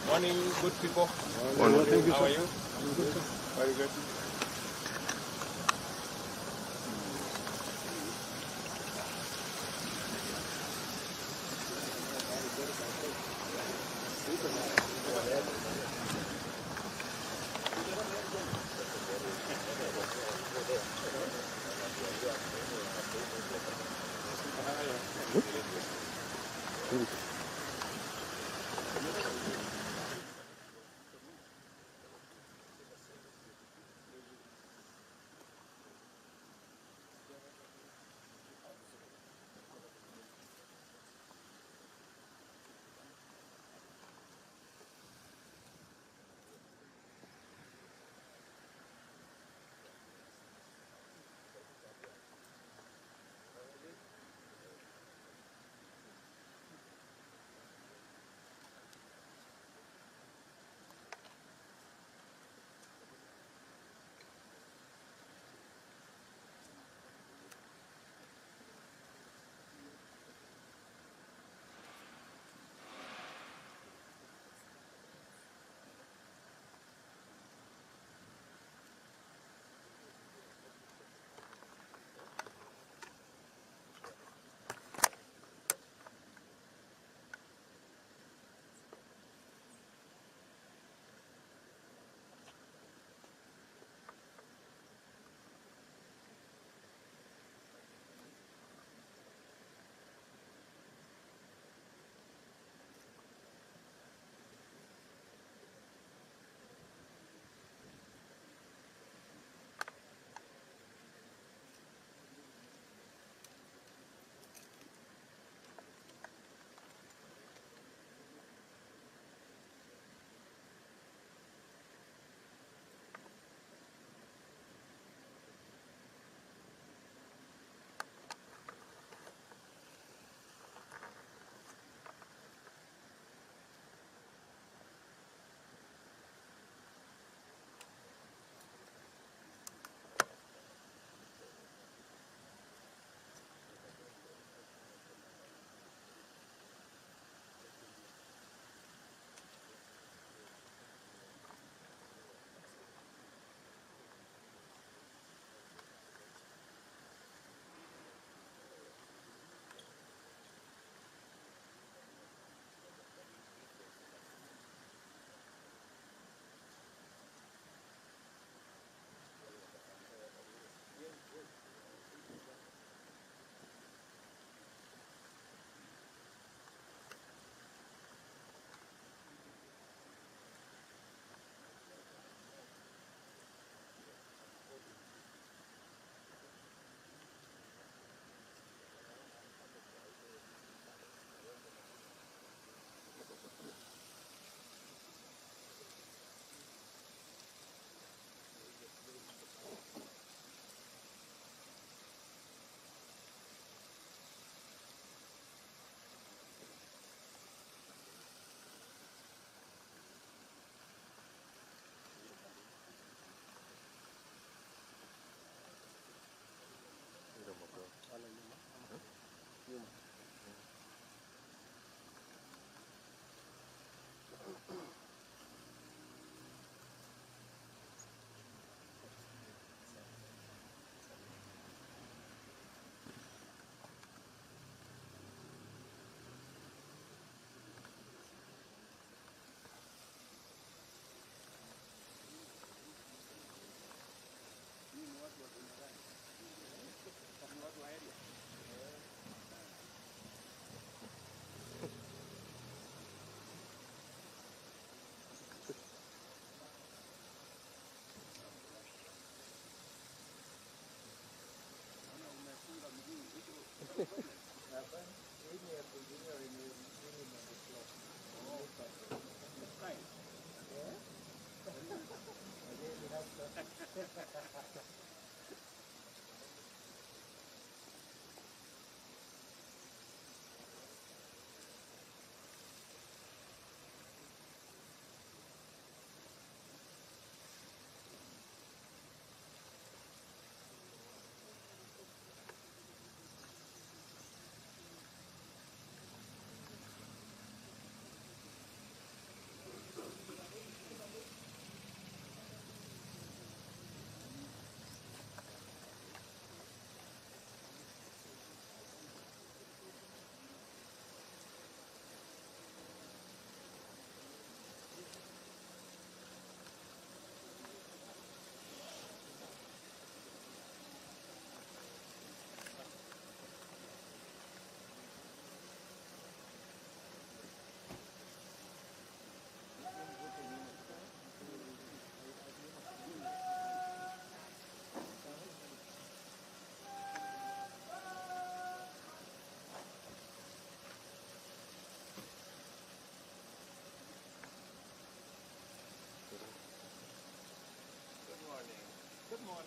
Morning, good people. Morning. Thank you, How are you? Very good.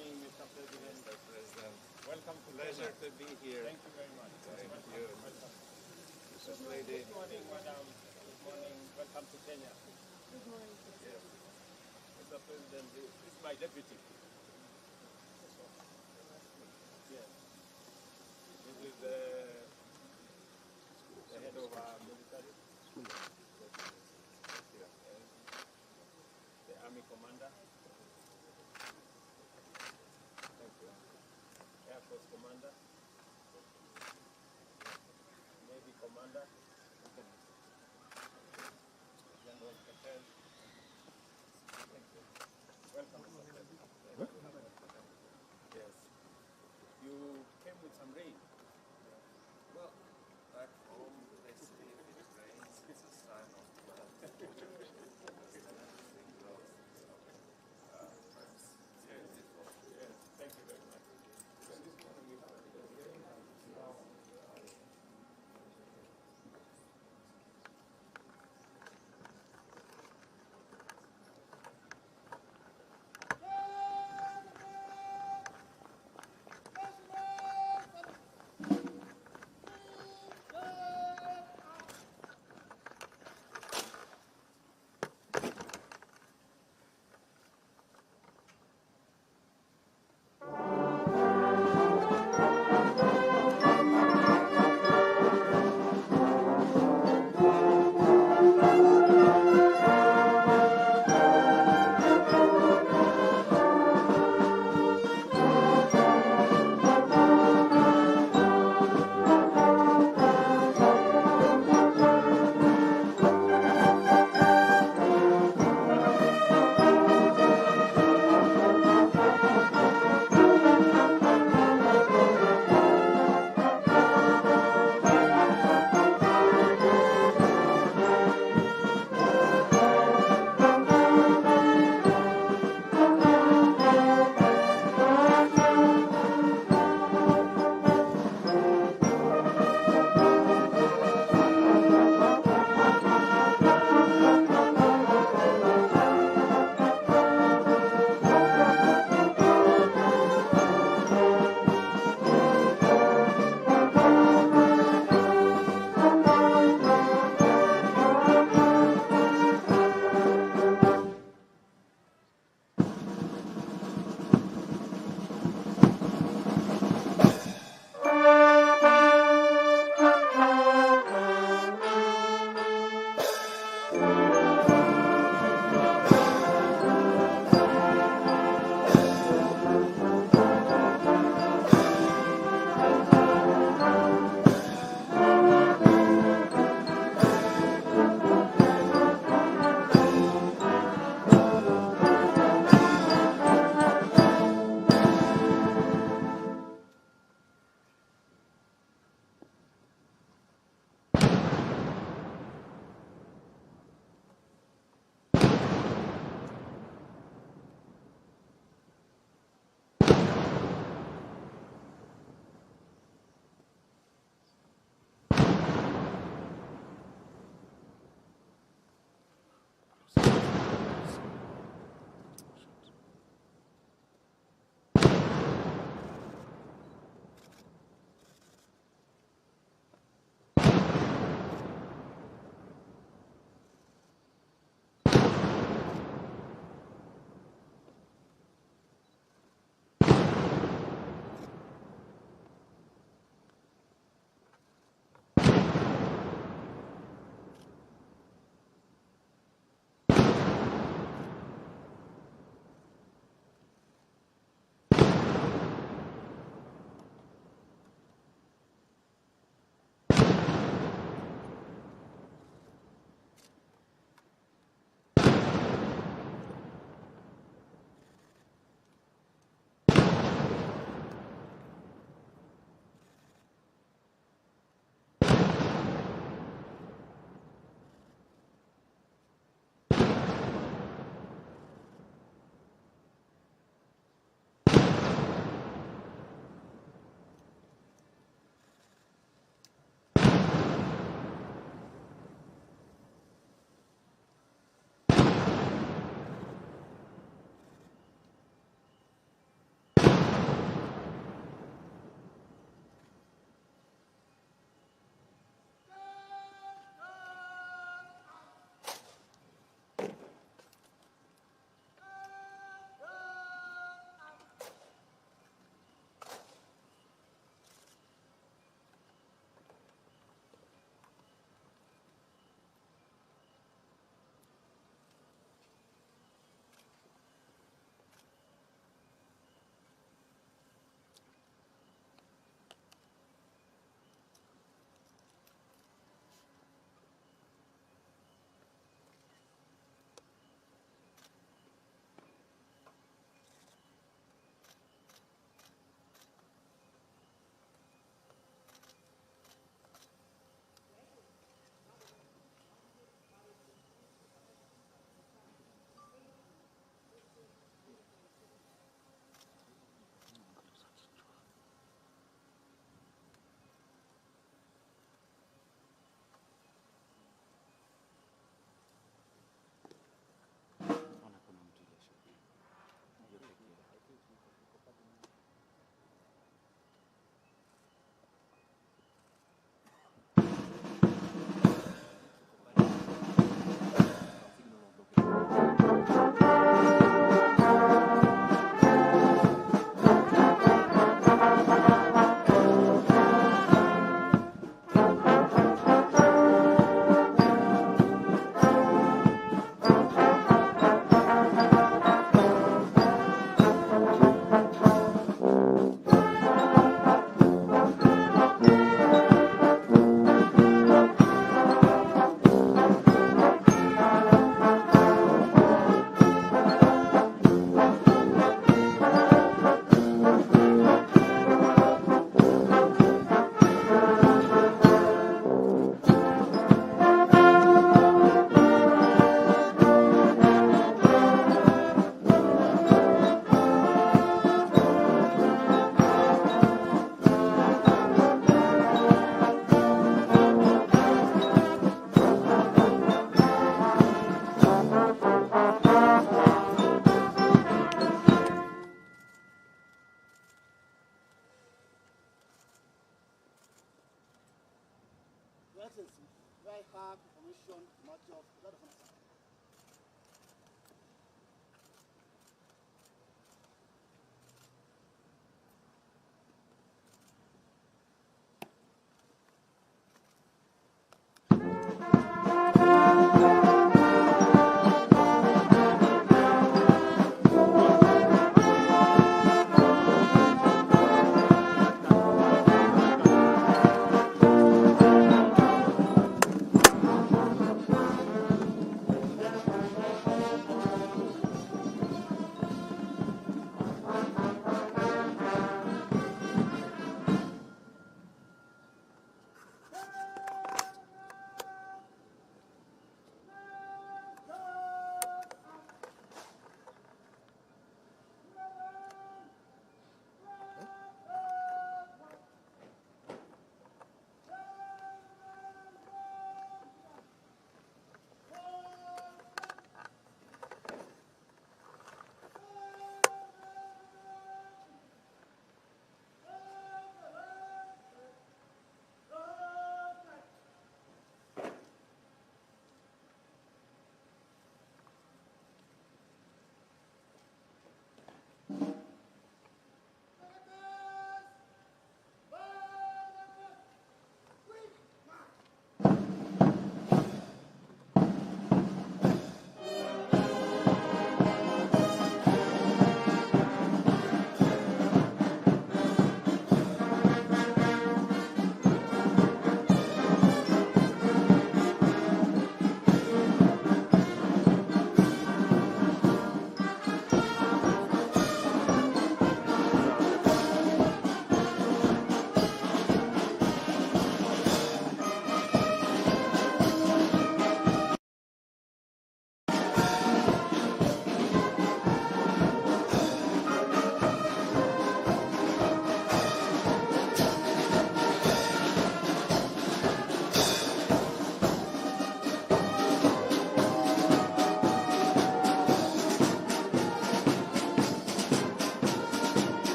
morning, Mr. President. Mr. President. Welcome to Pleasure Kenya. to be here. Thank you very much. Thank Welcome. you. Welcome. Mrs. Lady. Good morning, madam. Good morning. Welcome to Kenya. Good morning, Yes. Mr. President, this is my deputy. Yes. This is the head of our military. Yeah. The army commander. Thank you. Air Force commander. Navy commander. General Captain. Thank you. Welcome, Mr. President. Yes. You came with some rain. Well, back home, they say if it rains, it's a sign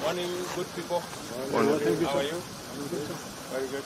Morning, good people. Morning. How are you? Very good.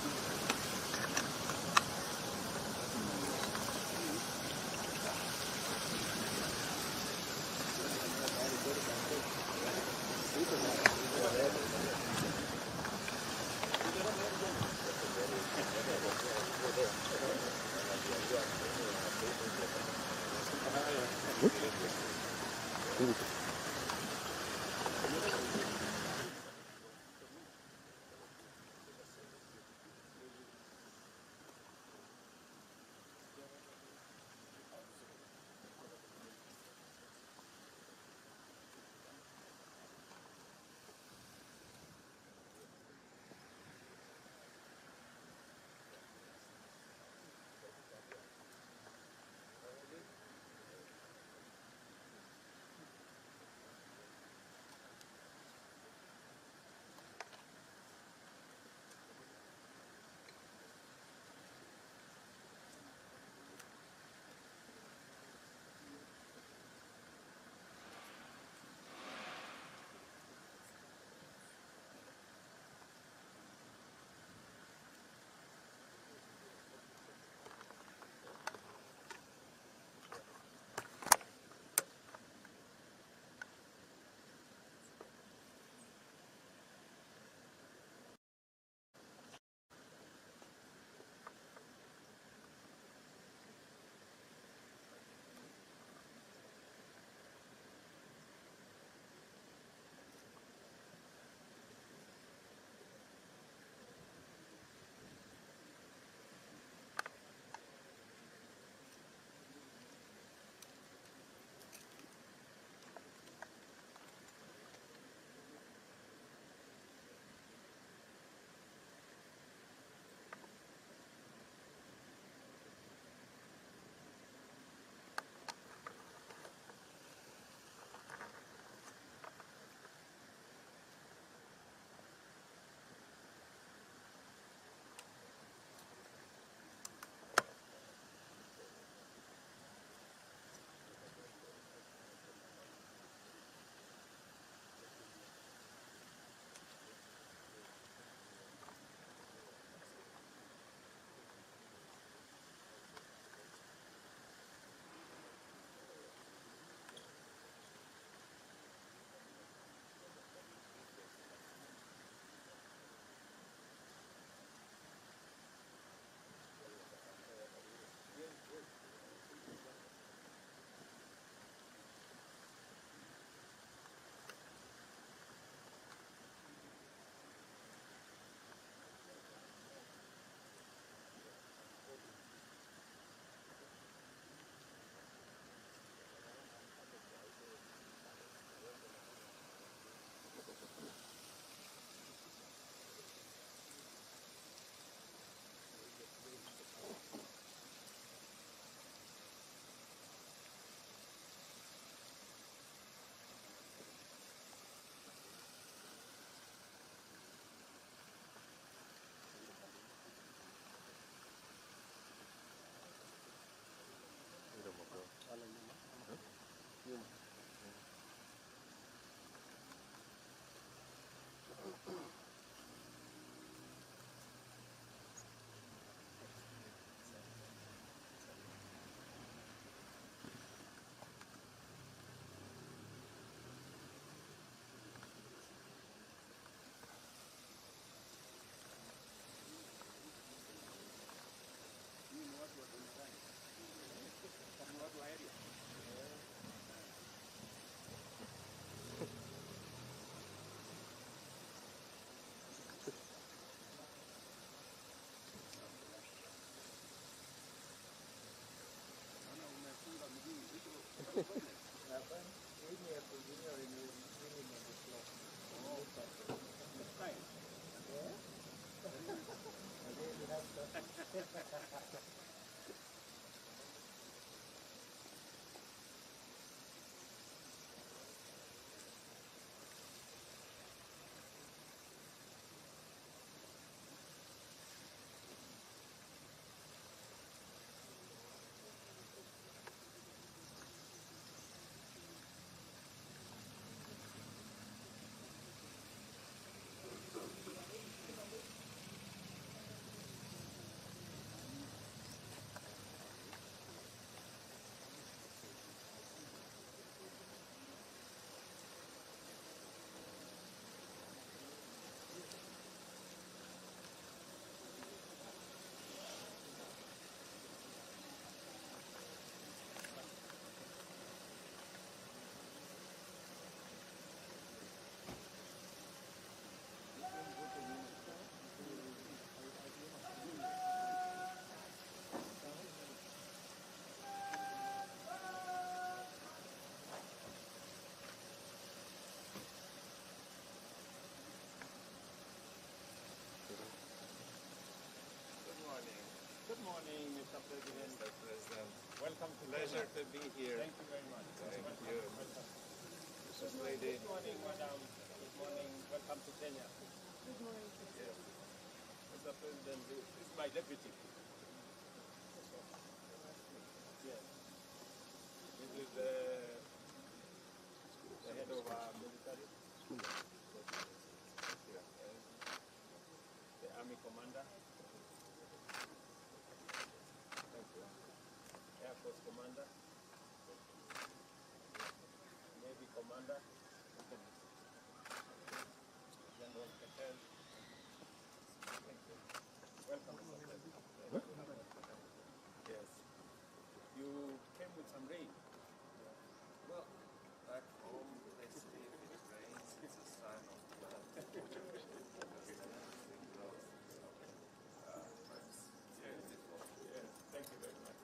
Good morning, Mr. President. Mr. President. Welcome to Pleasure Kenya. to be here. Thank you very much. Thank Welcome. you. Welcome. Mrs. Lady. Good morning, madam. Good morning. Welcome to Kenya. Good morning. Yes. Mr. President, this is my deputy. Yes. This is the head of our military. The army commander. Thank you. Air Force commander. Navy commander. General Patel. Thank you. Welcome, Mr. President. Yes. You came with some rain. Well, back home, they say if it rains, it's a sign of blood. Because then everything grows. So, it's beautiful. Yes. Thank you very much.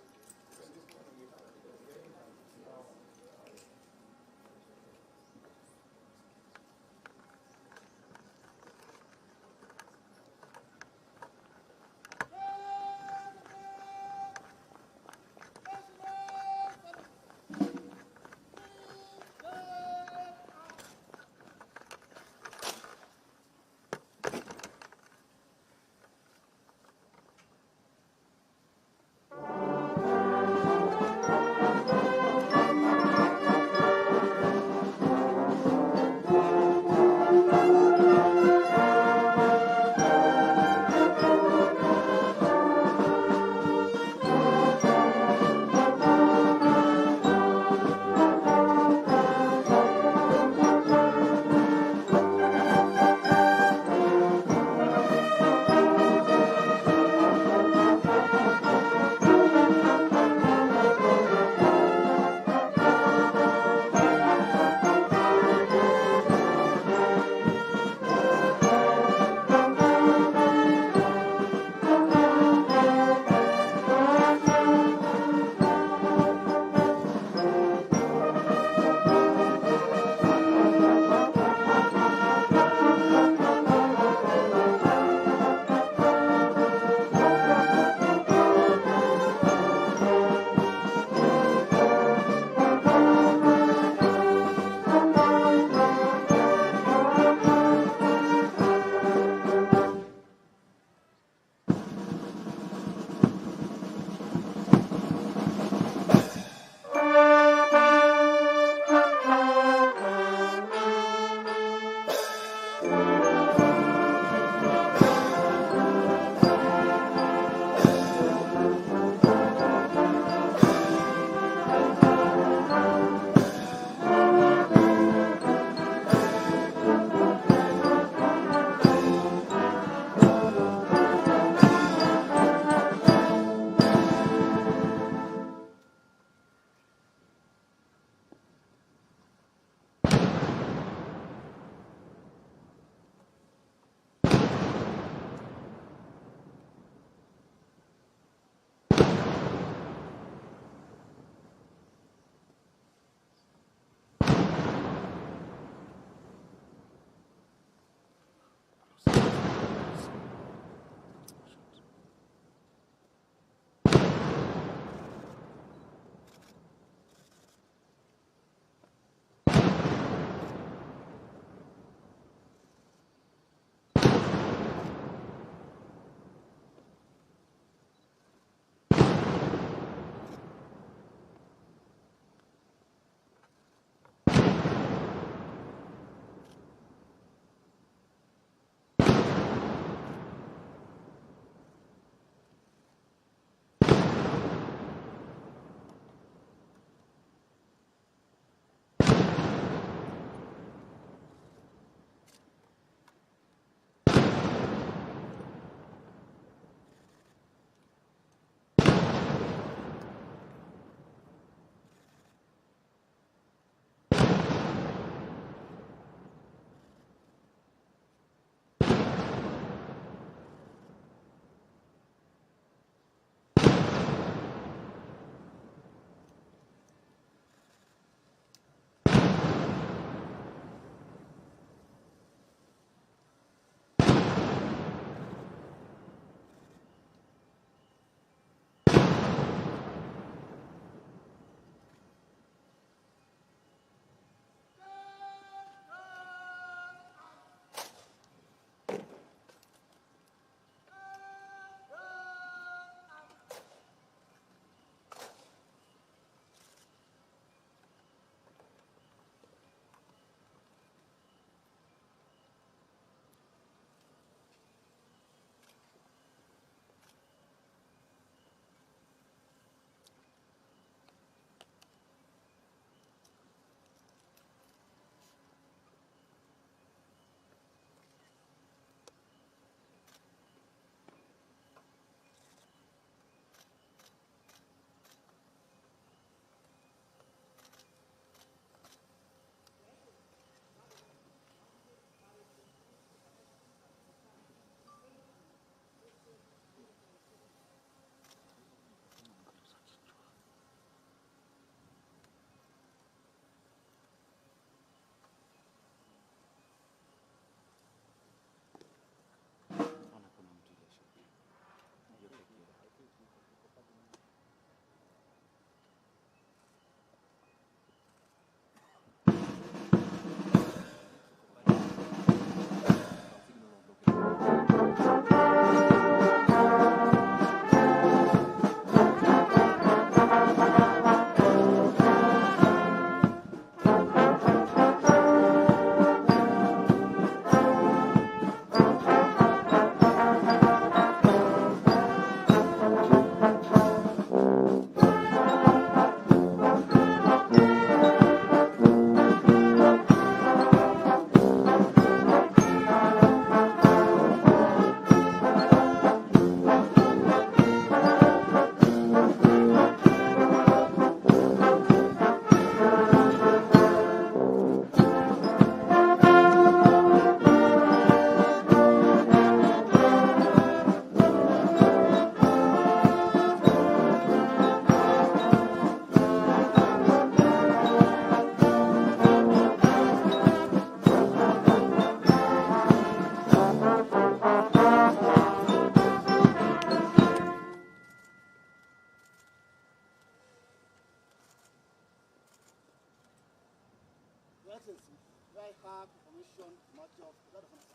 Excellency, I have information matter of that of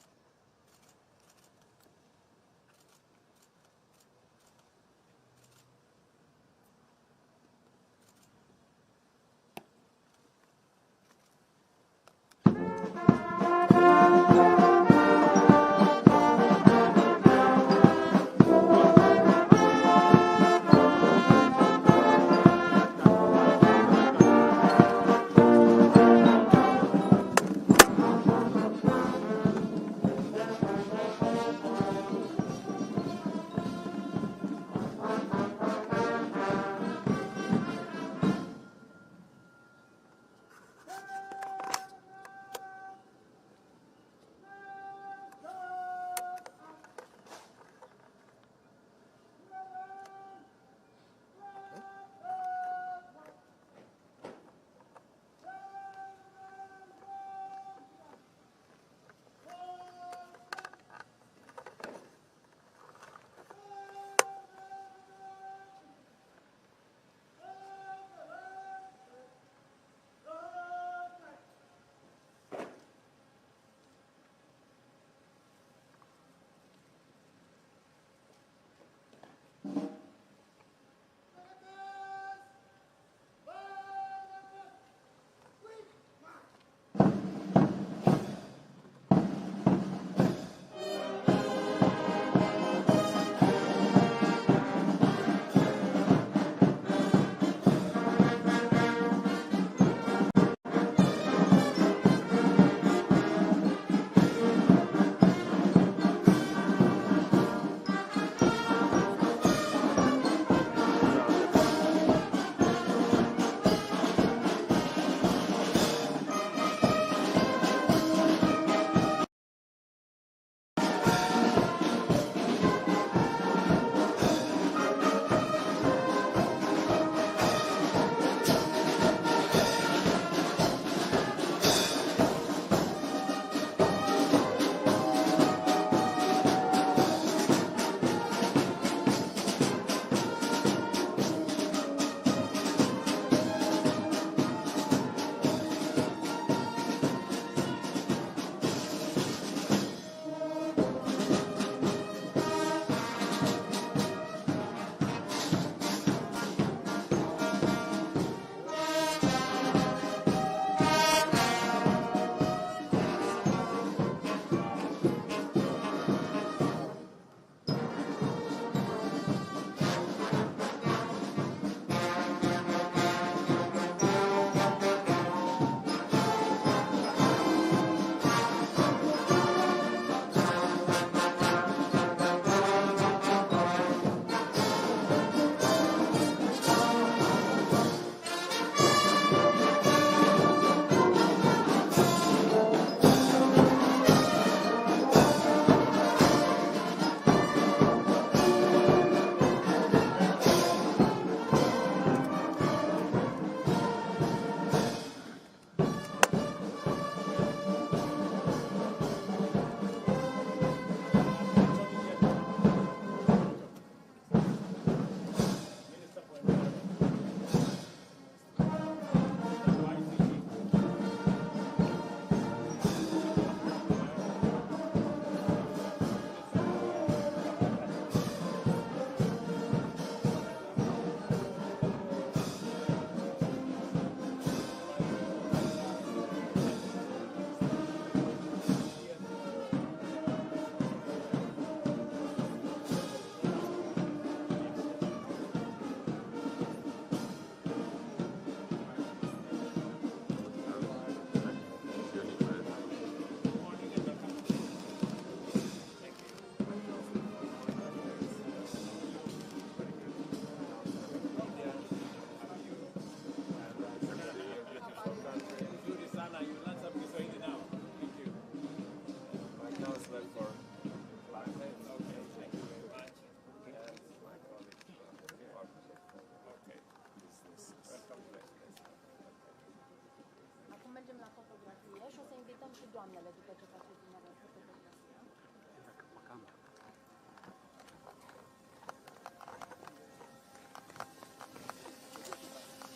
doamnele după ce faceți dumneavoastră fotografia.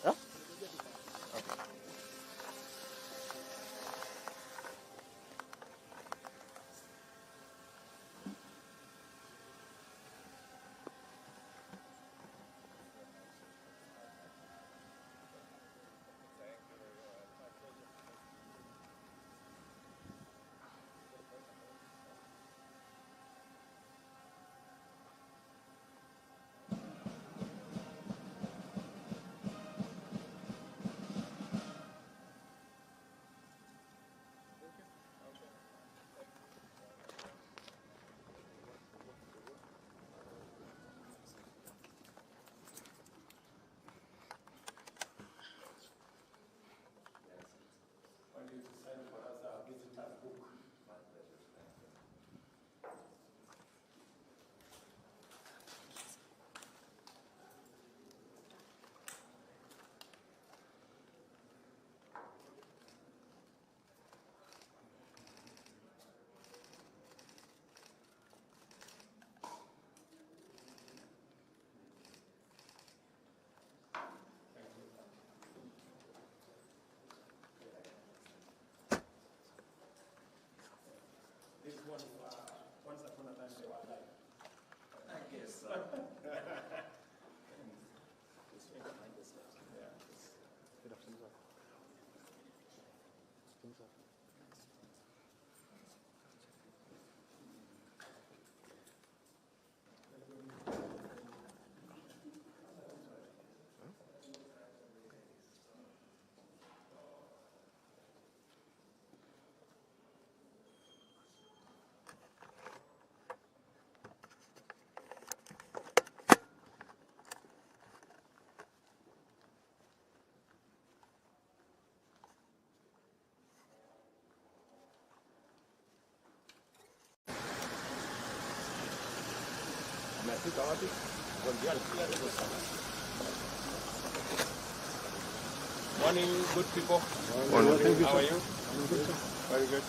Da? Morning, good people. Morning. How are you? Very good.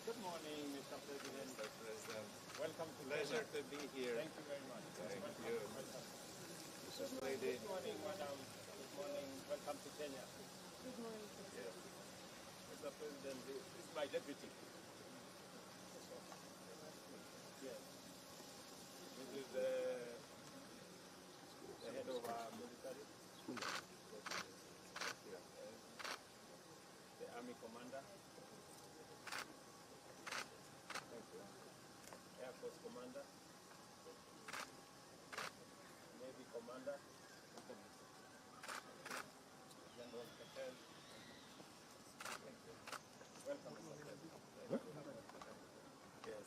Good morning, Mr. President. Mr. President. Welcome to Pleasure Kenya. to be here. Thank you very much. Thank Welcome. you. Welcome. Mrs. Lady. Good morning, madam. Good morning. Welcome to Kenya. Good morning, Mr. Yes. Mr. President, this is my deputy. Yes. This is the head of our military. The army commander. Thank you. Air Force commander. Navy commander. General Patel. Thank you. Welcome, Mr. President. Yes.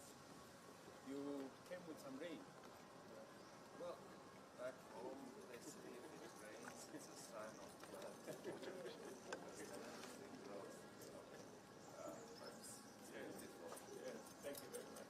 You came with some rain. Well, back home, they say if it rains, it's a sign of blood. Because then everything grows. So, it's beautiful. Yes. Thank you very much.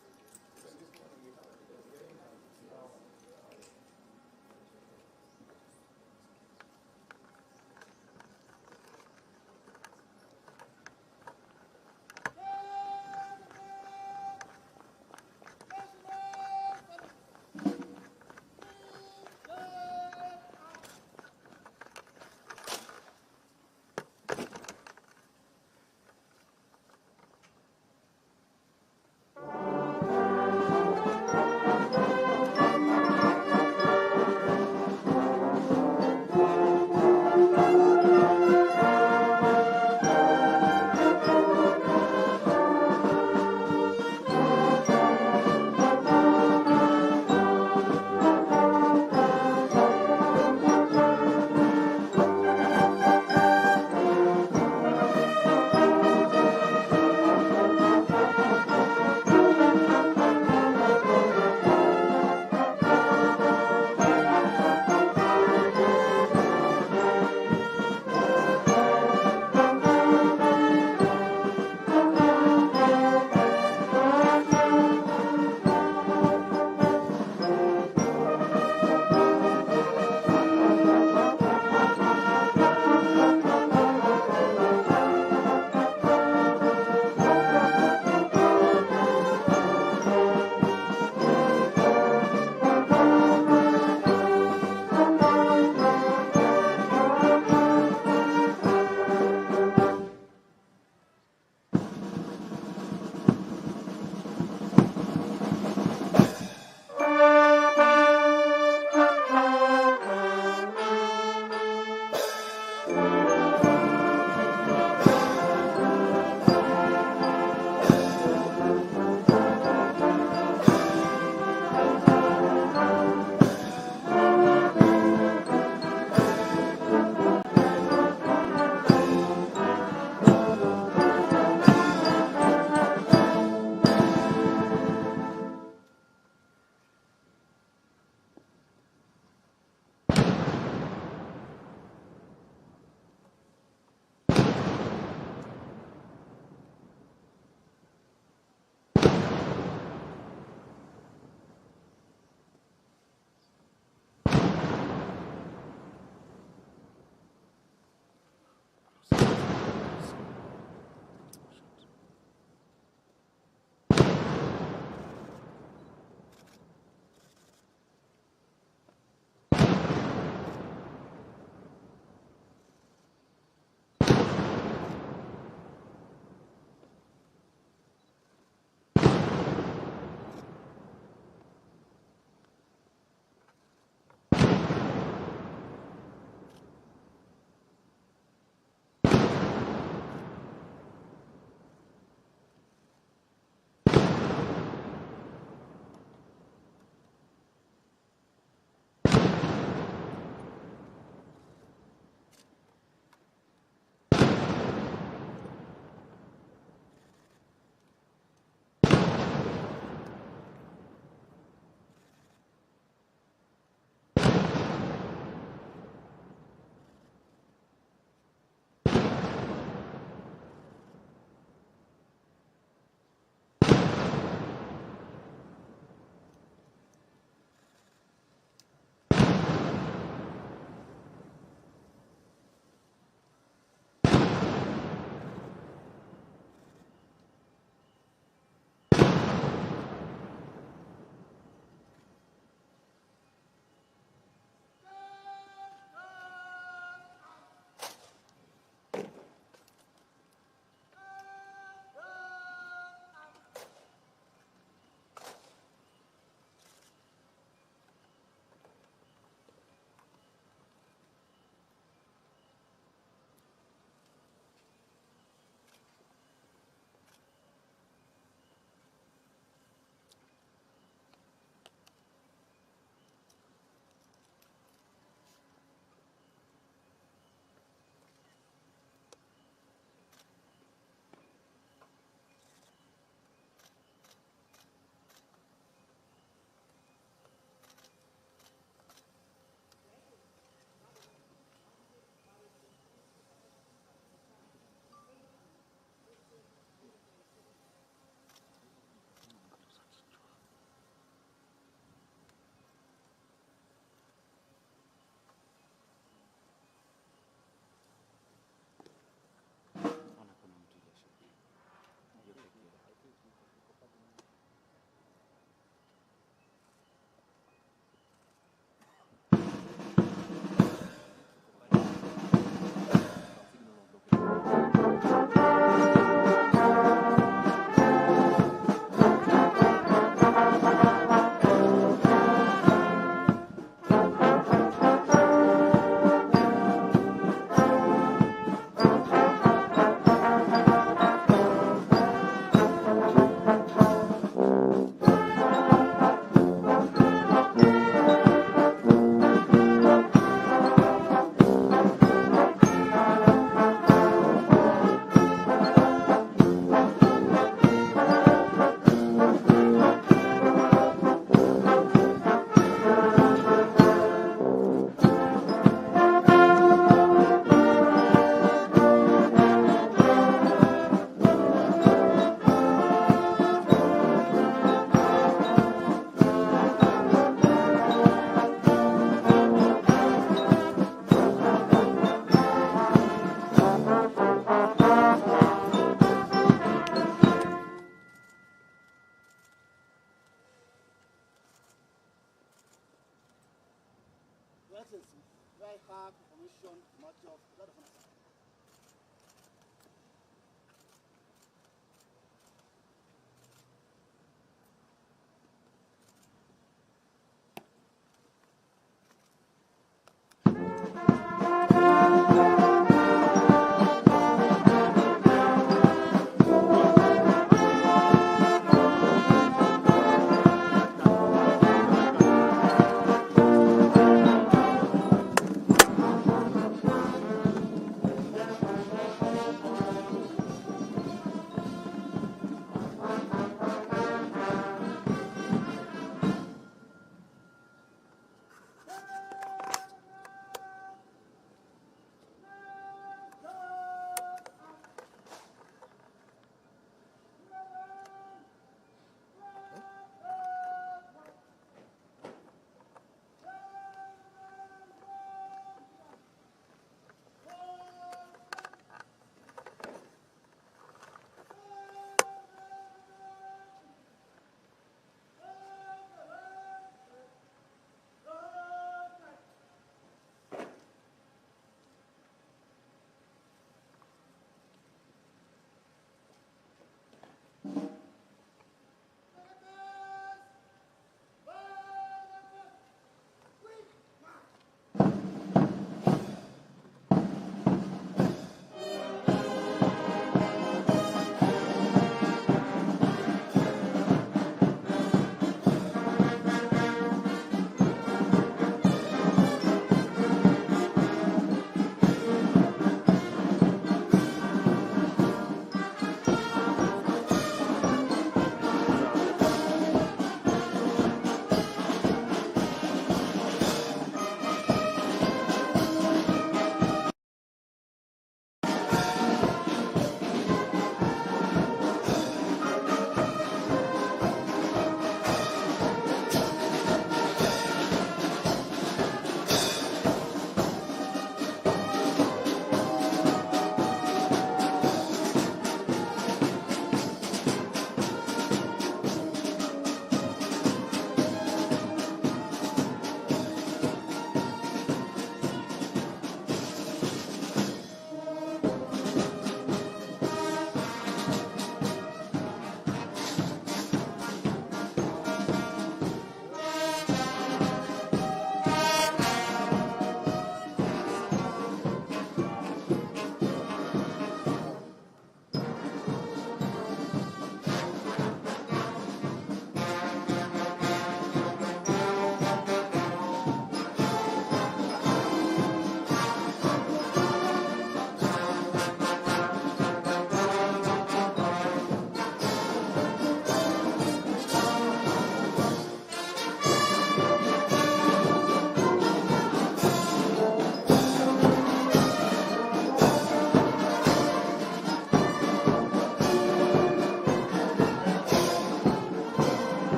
commission much of that of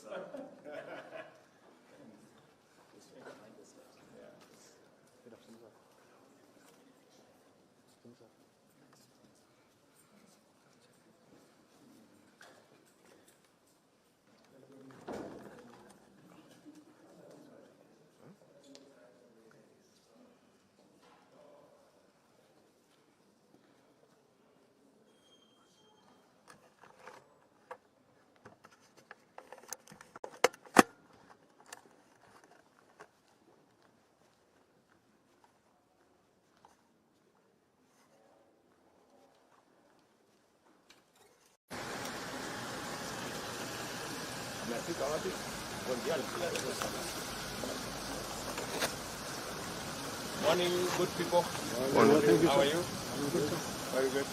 So, Morning, good people. Morning. How are you? Very good.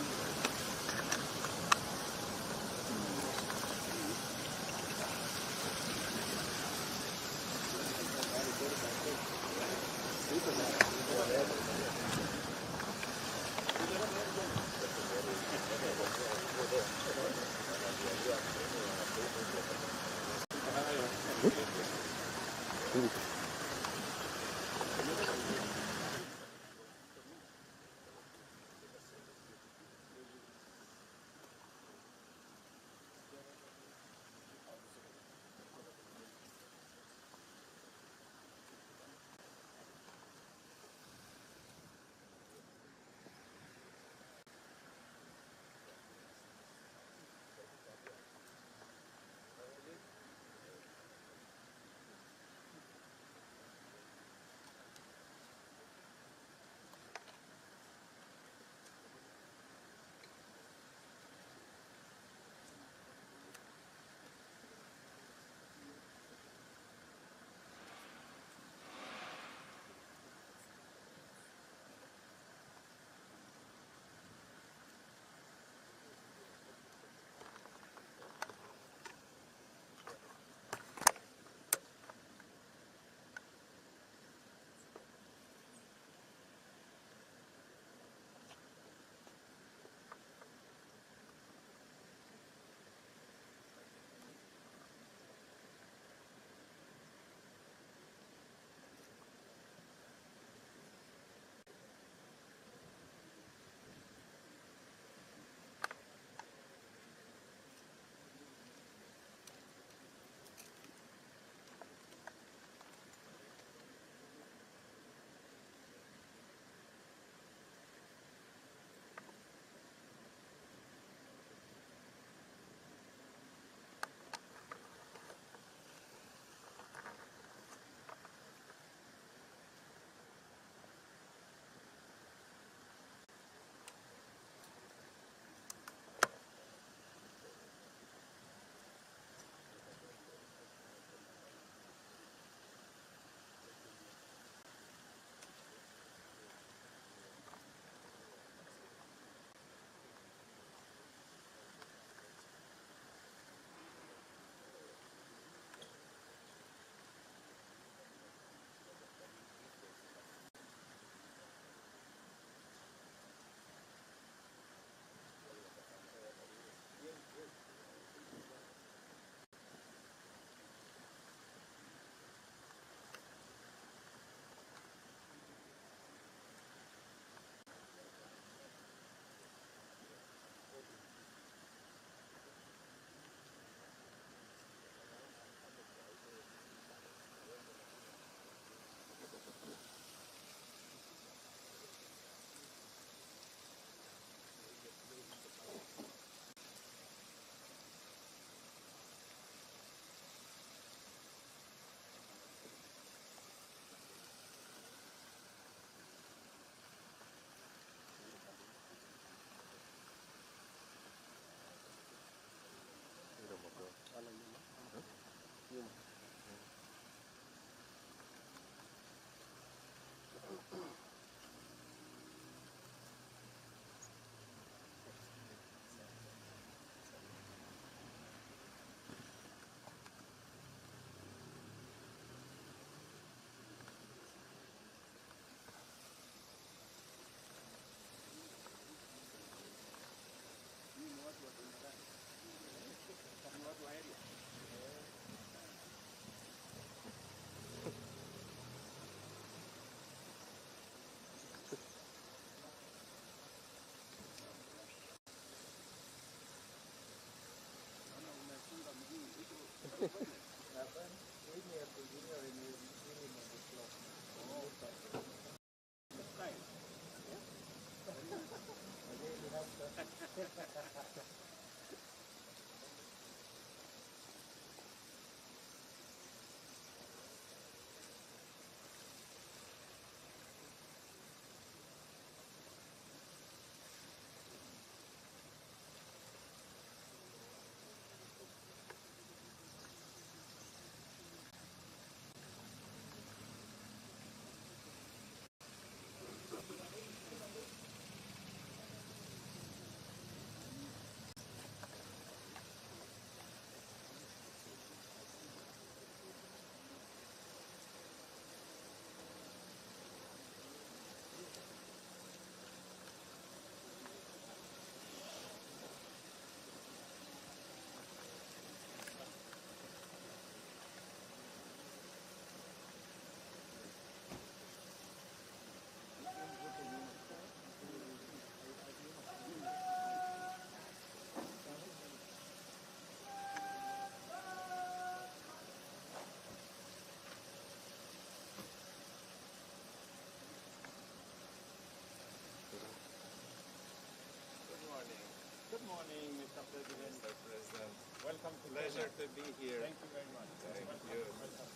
Good morning, Mr. President. Mr. President. Welcome to Pleasure Kenya. to be here. Thank you very much. Thank Welcome. you. Welcome.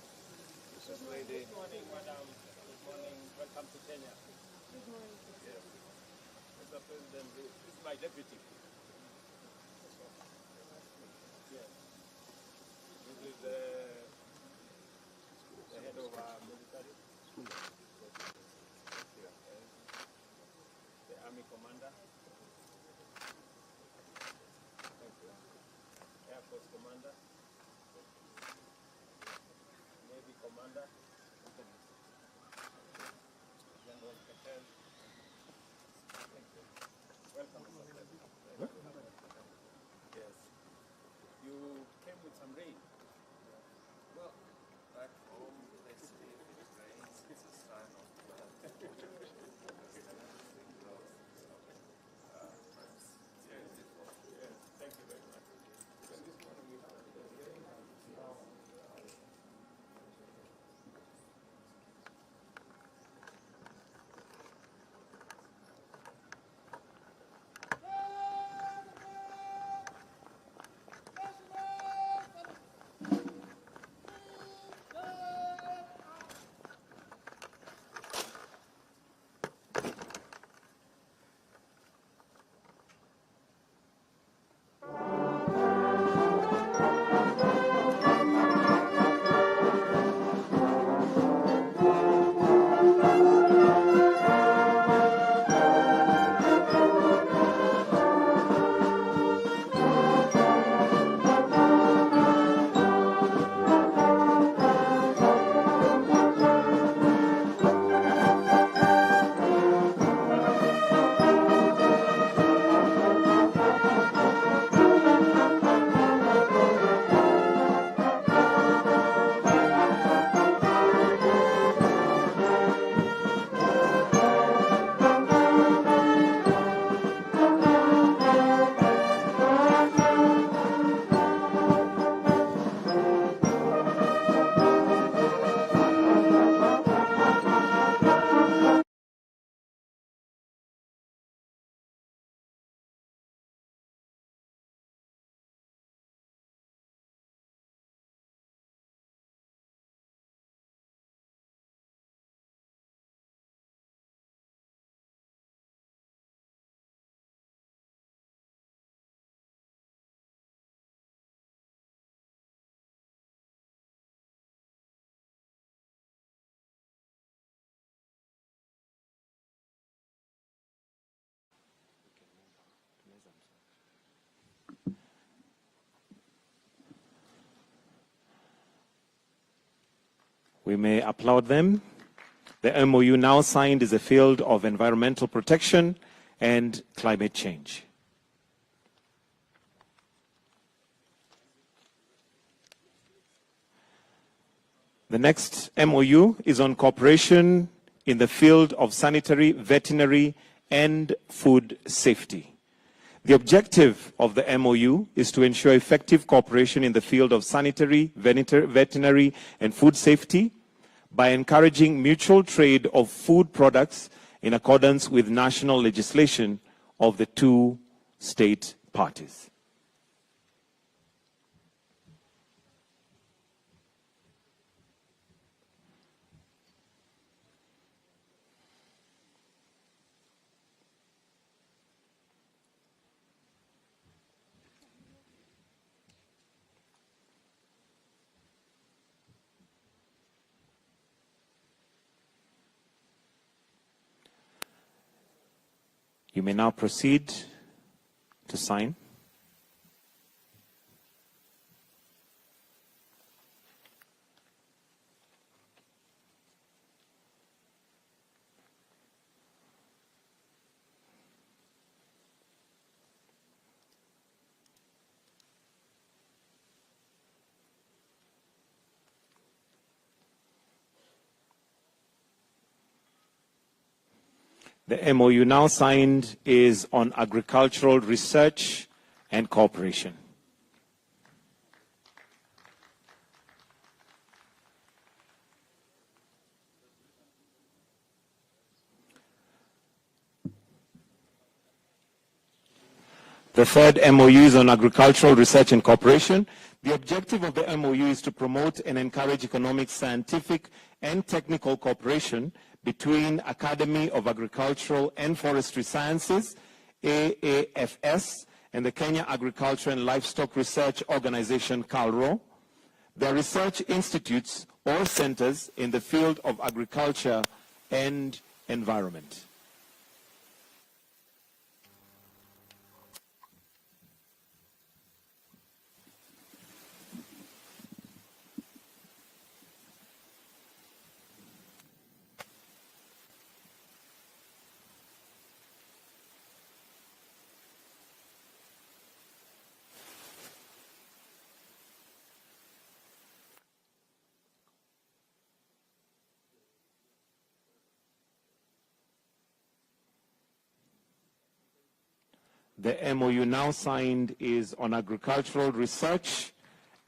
Mrs. Lady. Good morning, madam. Good morning. Welcome to Kenya. Good morning. Yes. Mr. President, this is my deputy. Yes. This is the head of our military. The army commander. Thank you. Air Force commander. Navy commander. General Patel. Thank you. Welcome, Mr. President. Yes. You came with some rain. Well, back home, they say if it rains, it's a sign of blood. Because then everything grows. So, perhaps it's beautiful. Yes. Thank you very much. So this morning we have the hearing now. We may applaud them. The MOU now signed is a field of environmental protection and climate change. The next MOU is on cooperation in the field of sanitary, veterinary, and food safety. The objective of the MOU is to ensure effective cooperation in the field of sanitary, veterinary, and food safety by encouraging mutual trade of food products in accordance with national legislation of the two state parties. You may now proceed to sign. The MOU now signed is on agricultural research and cooperation. The third MOU is on agricultural research and cooperation. The objective of the MOU is to promote and encourage economic, scientific, and technical cooperation between Academy of Agricultural and Forestry Sciences, AAFS, and the Kenya Agriculture and Livestock Research Organization, KALRO, their research institutes or centers in the field of agriculture and environment. The MOU now signed is on agricultural research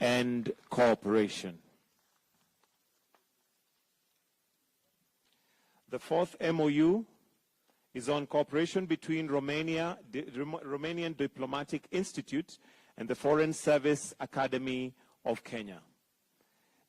and cooperation. The fourth MOU is on cooperation between Romanian Diplomatic Institute and the Foreign Service Academy of Kenya.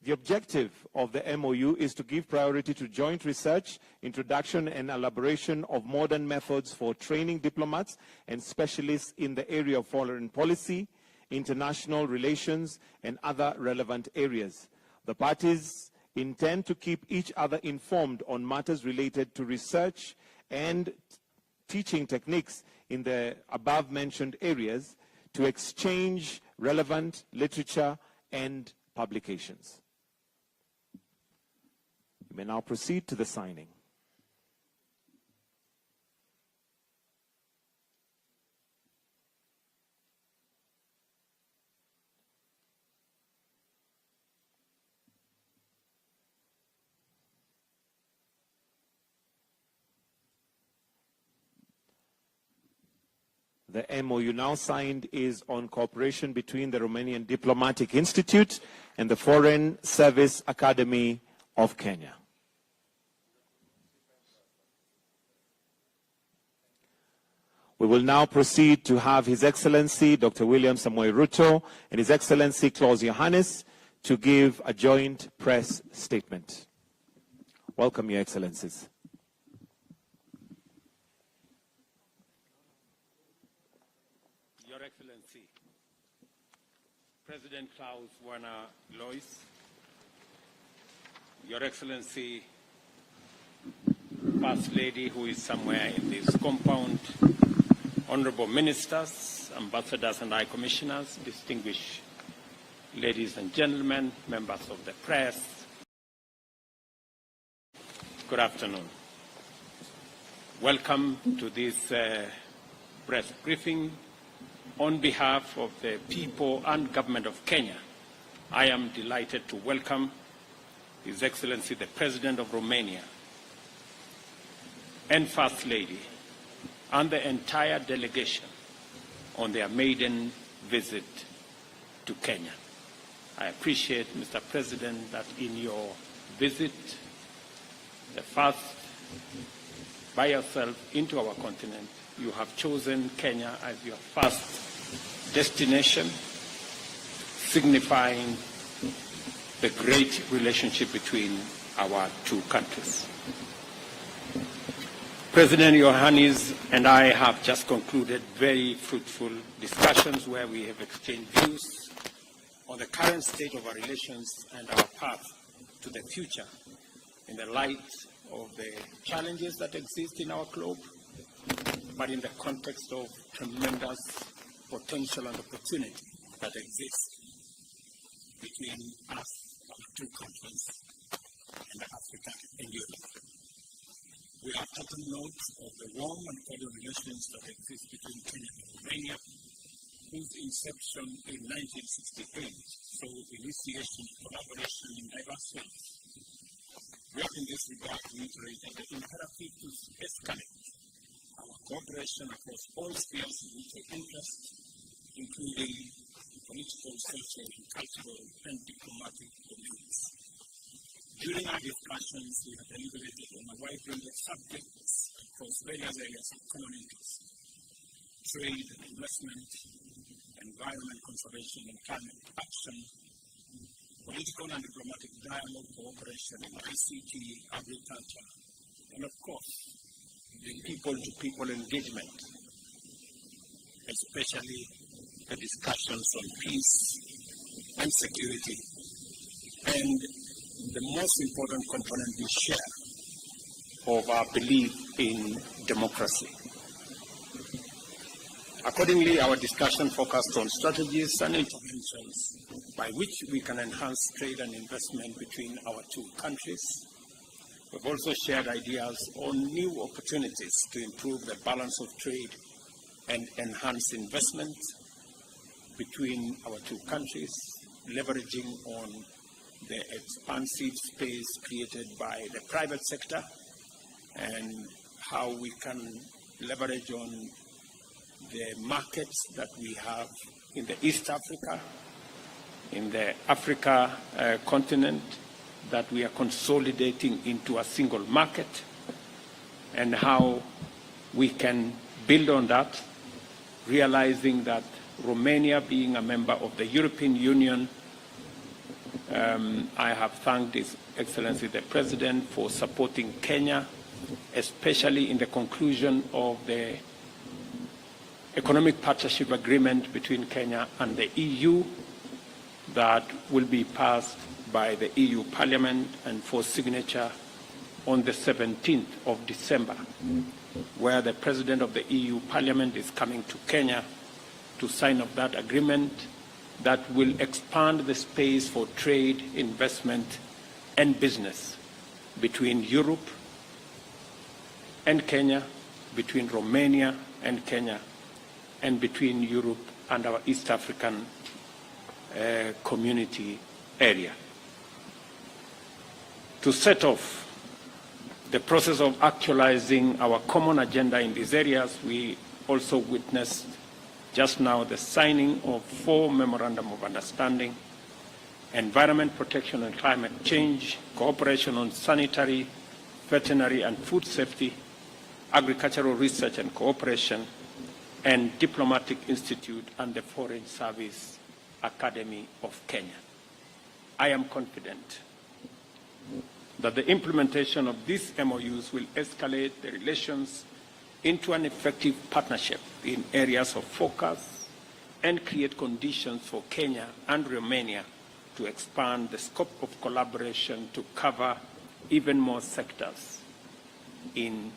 The objective of the MOU is to give priority to joint research, introduction and elaboration of modern methods for training diplomats and specialists in the area of foreign policy, international relations, and other relevant areas. The parties intend to keep each other informed on matters related to research and teaching techniques in the above-mentioned areas, to exchange relevant literature and publications. You may now proceed to the signing. The MOU now signed is on cooperation between the Romanian Diplomatic Institute and the Foreign Service Academy of Kenya. We will now proceed to have His Excellency Dr. William Samoei Ruto and His Excellency Klaus Iohannis to give a joint press statement. Welcome, Your Excellencies. Your Excellency, President Klaus Werner Lois, Your Excellency, First Lady who is somewhere in this compound, Honorable Ministers, Ambassadors and High Commissioners, distinguished ladies and gentlemen, members of the press, good afternoon. Welcome to this press briefing. On behalf of the people and government of Kenya, I am delighted to welcome His Excellency the President of Romania and First Lady and the entire delegation on their maiden visit to Kenya. I appreciate, Mr. President, that in your visit, the first by yourself into our continent, you have chosen Kenya as your first destination, signifying the great relationship between our two countries. President Iohannis and I have just concluded very fruitful discussions where we have exchanged views on the current state of our relations and our path to the future in the light of the challenges that exist in our globe, but in the context of tremendous potential and opportunity that exists between us, our two countries, and Africa and Europe. We have taken note of the warm and cordial relations that exist between Kenya and Romania, whose inception in 1968 saw initiation of collaboration in diverse ways. We have in this regard reiterated the imperative to escalate our cooperation across all spheres of mutual interest, including political, social, cultural, and diplomatic domains. During our discussions, we have deliberated on a wide range of subjects across various areas of common interest: trade and investment, environment conservation and climate action, political and diplomatic dialogue, cooperation in ICT, agriculture, and of course, the people-to-people engagement, especially the discussions on peace and security, and the most important component we share of our belief in democracy. Accordingly, our discussion focused on strategies and interventions by which we can enhance trade and investment between our two countries. We've also shared ideas on new opportunities to improve the balance of trade and enhance investment between our two countries, leveraging on the expansive space created by the private sector and how we can leverage on the markets that we have in the East Africa, in the Africa continent, that we are consolidating into a single market, and how we can build on that, realizing that Romania, being a member of the European Union, I have thanked His Excellency the President for supporting Kenya, especially in the conclusion of the Economic Partnership Agreement between Kenya and the EU that will be passed by the EU Parliament and for signature on the 17th of December, where the President of the EU Parliament is coming to Kenya to sign off that agreement that will expand the space for trade, investment, and business between Europe and Kenya, between Romania and Kenya, and between Europe and our East African community area. To set off the process of actualizing our common agenda in these areas, we also witnessed just now the signing of 4 memorandum of understanding: environment protection and climate change, cooperation on sanitary, veterinary and food safety, agricultural research and cooperation, and Diplomatic Institute and the Foreign Service Academy of Kenya. I am confident that the implementation of these MOUs will escalate the relations into an effective partnership in areas of focus and create conditions for Kenya and Romania to expand the scope of collaboration to cover even more sectors in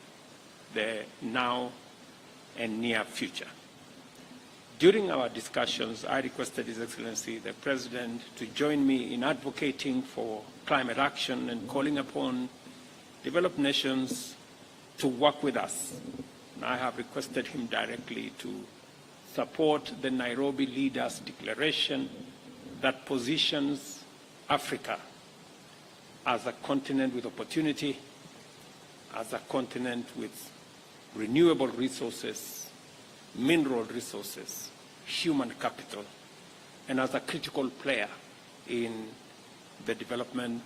the now and near future. During our discussions, I requested His Excellency the President to join me in advocating for climate action and calling upon developed nations to work with us. And I have requested him directly to support the Nairobi Leaders' Declaration that positions Africa as a continent with opportunity, as a continent with renewable resources, mineral resources, human capital, and as a critical player in the development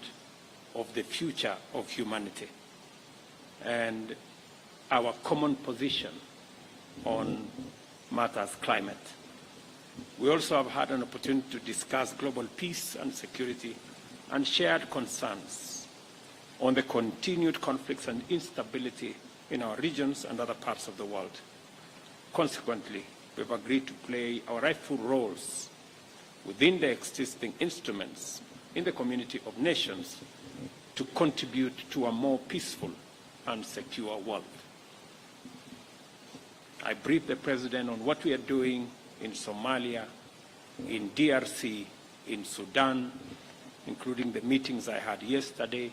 of the future of humanity and our common position on matters climate. We also have had an opportunity to discuss global peace and security and shared concerns on the continued conflicts and instability in our regions and other parts of the world. Consequently, we've agreed to play our rightful roles within the existing instruments in the community of nations to contribute to a more peaceful and secure world. I briefed the President on what we are doing in Somalia, in DRC, in Sudan, including the meetings I had yesterday,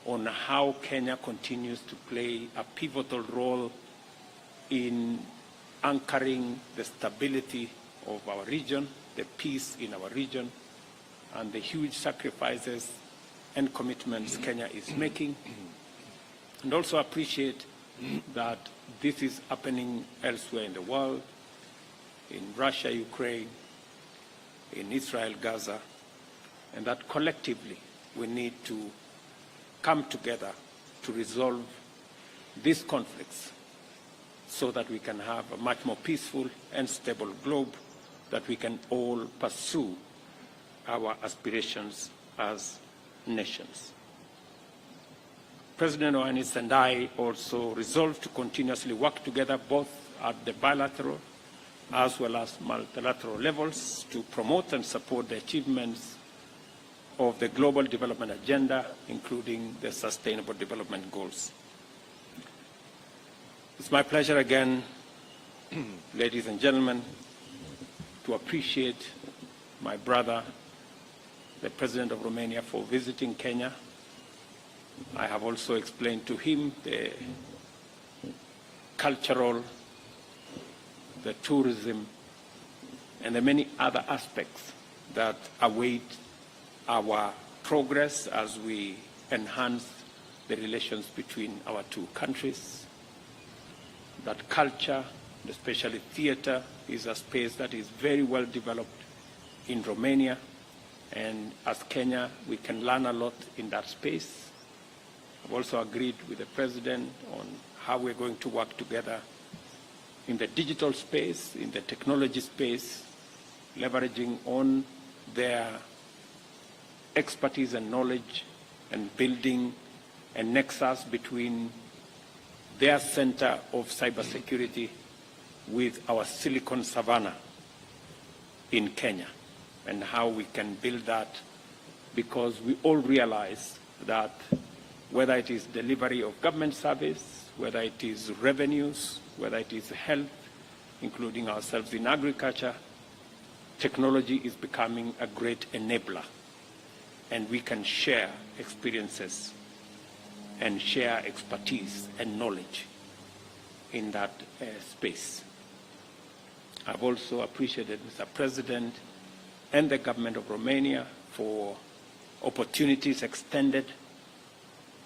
on how Kenya continues to play a pivotal role in anchoring the stability of our region, the peace in our region, and the huge sacrifices and commitments Kenya is making. And also appreciate that this is happening elsewhere in the world, in Russia, Ukraine, in Israel, Gaza, and that collectively we need to come together to resolve these conflicts so that we can have a much more peaceful and stable globe that we can all pursue our aspirations as nations. President Iohannis and I also resolved to continuously work together both at the bilateral as well as multilateral levels to promote and support the achievements of the Global Development Agenda, including the Sustainable Development Goals. It's my pleasure again, ladies and gentlemen, to appreciate my brother, the President of Romania, for visiting Kenya. I have also explained to him the cultural, the tourism, and the many other aspects that await our progress as we enhance the relations between our two countries. That culture, especially theater, is a space that is very well developed in Romania, and as Kenya, we can learn a lot in that space. I've also agreed with the President on how we're going to work together in the digital space, in the technology space, leveraging on their expertise and knowledge and building a nexus between their center of cybersecurity with our Silicon Savannah in Kenya, and how we can build that, because we all realize that whether it is delivery of government service, whether it is revenues, whether it is health, including ourselves in agriculture, technology is becoming a great enabler, and we can share experiences and share expertise and knowledge in that space. I've also appreciated Mr. President and the government of Romania for opportunities extended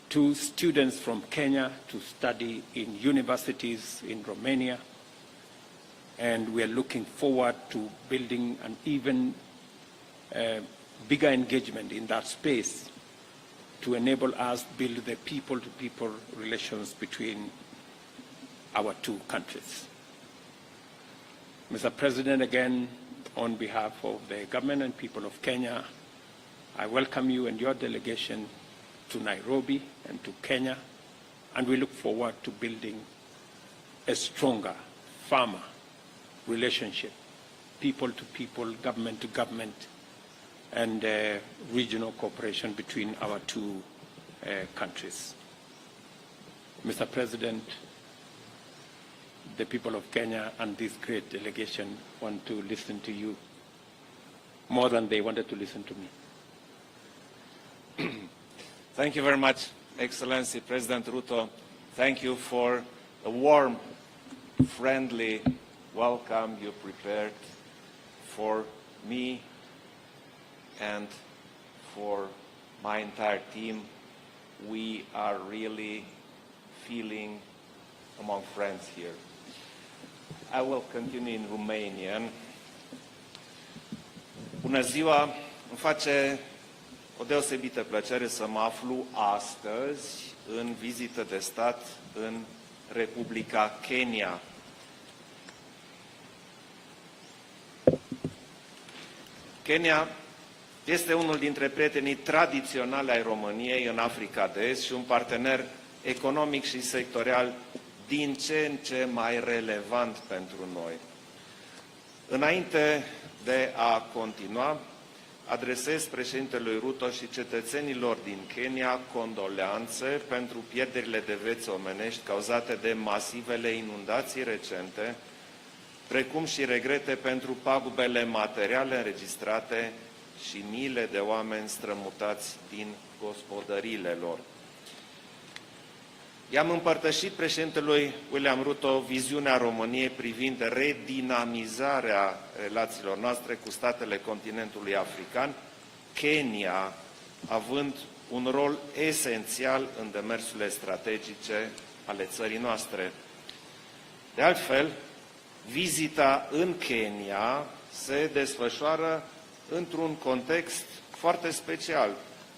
to students from Kenya to study in universities in Romania. And we are looking forward to building an even bigger engagement in that space to enable us to build the people-to-people relations between our two countries. Mr. President, again, on behalf of the government and people of Kenya, I welcome you and your delegation to Nairobi and to Kenya, and we look forward to building a stronger, firmer relationship, people to people, government to government, and regional cooperation between our two countries. Mr. President, the people of Kenya and this great delegation want to listen to you more than they wanted to listen to me. Thank you very much, Excellency President Ruto. Thank you for the warm, friendly welcome you prepared for me and for my entire team. We are really feeling among friends here. I will continue in Romanian. Bună ziua! Îmi face o deosebită plăcere să mă aflu astăzi în vizită de stat în Republica Kenya. Kenya este unul dintre prietenii tradiționali ai României în Africa de Est și un partener economic și sectorial din ce în ce mai relevant pentru noi. Înainte de a continua, adresez președintelui Ruto și cetățenilor din Kenya condoleanțe pentru pierderile de vieți omenești cauzate de masivele inundații recente, precum și regrete pentru pagubele materiale înregistrate și miile de oameni strămutați din gospodăriile lor. I-am împărtășit președintelui William Ruto viziunea României privind redinamizarea relațiilor noastre cu statele continentului african, Kenya având un rol esențial în demersurile strategice ale țării noastre. De altfel, vizita în Kenya se desfășoară într-un context foarte special.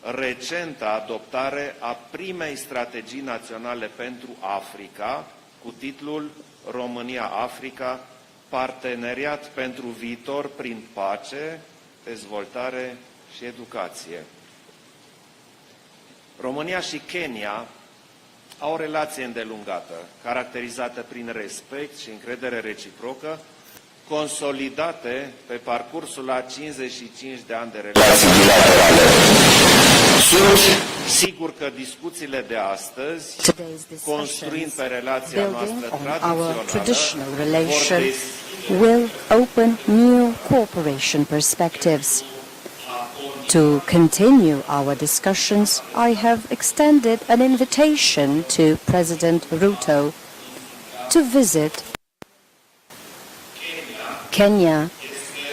Recenta adoptare a primei strategii naționale pentru Africa, cu titlul România-Africa, parteneriat pentru viitor prin pace, dezvoltare și educație. România și Kenya au o relație îndelungată, caracterizată prin respect și încredere reciprocă, consolidate pe parcursul a 55 de ani de relații bilaterale. Sunt sigur că discuțiile de astăzi, construind pe relația noastră tradițională, will open new cooperation perspectives. To continue our discussions, I have extended an invitation to President Ruto to visit Kenya.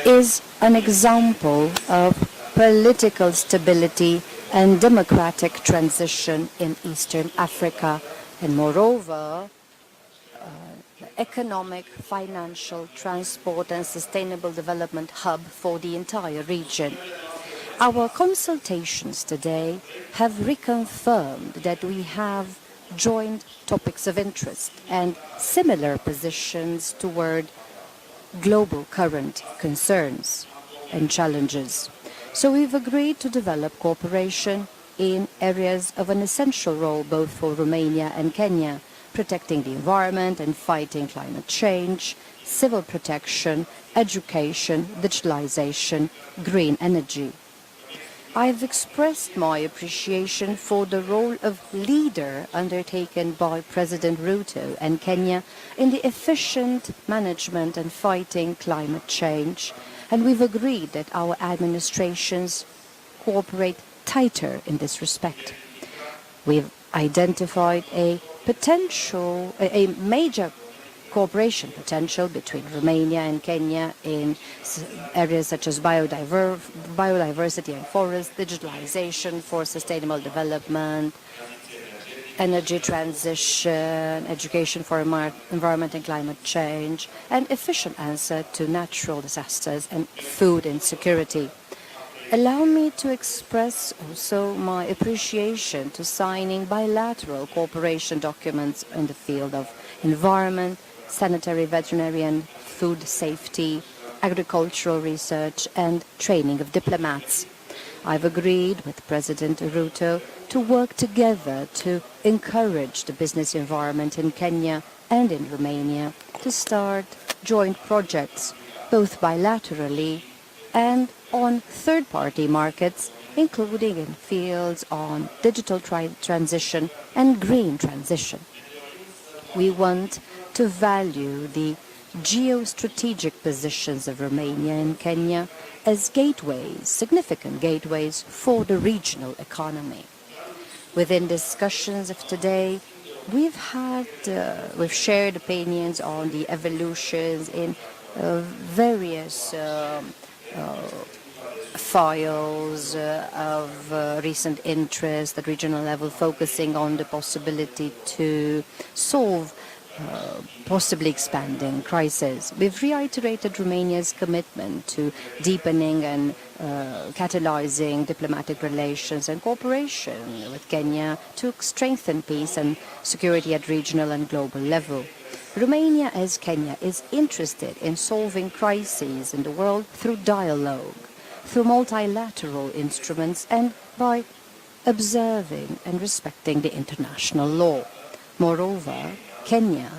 Is an example of political stability and democratic transition in Eastern Africa, and moreover, economic, financial, transport and sustainable development hub for the entire region. Our consultations today have reconfirmed that we have joint topics of interest and similar positions toward global current concerns and challenges. So we've agreed to develop cooperation in areas of an essential role both for Romania and Kenya, protecting the environment and fighting climate change, civil protection, education, digitalization, green energy. I've expressed my appreciation for the role of leader undertaken by President Ruto and Kenya in the efficient management and fighting climate change, and we've agreed that our administrations cooperate tighter in this respect. We've identified a major cooperation potential between Romania and Kenya in areas such as biodiversity and forest, digitalization for sustainable development, energy transition, education for environment and climate change, and efficient answer to natural disasters and food insecurity. Allow me to express also my appreciation to signing bilateral cooperation documents in the field of environment, sanitary, veterinary and food safety, agricultural research and training of diplomats. I've agreed with President Ruto to work together to encourage the business environment in Kenya and in Romania to start joint projects, both bilaterally and on third-party markets, including in fields on digital transition and green transition. We want to value the geostrategic positions of Romania and Kenya as gateways, significant gateways for the regional economy. Within discussions of today, we've shared opinions on the evolutions in various files of recent interest at regional level, focusing on the possibility to solve possibly expanding crisis. We've reiterated Romania's commitment to deepening and catalyzing diplomatic relations and cooperation with Kenya to strengthen peace and security at regional and global level. Romania, as Kenya, is interested in solving crises in the world through dialogue, through multilateral instruments, and by observing and respecting the international law. Moreover, Kenya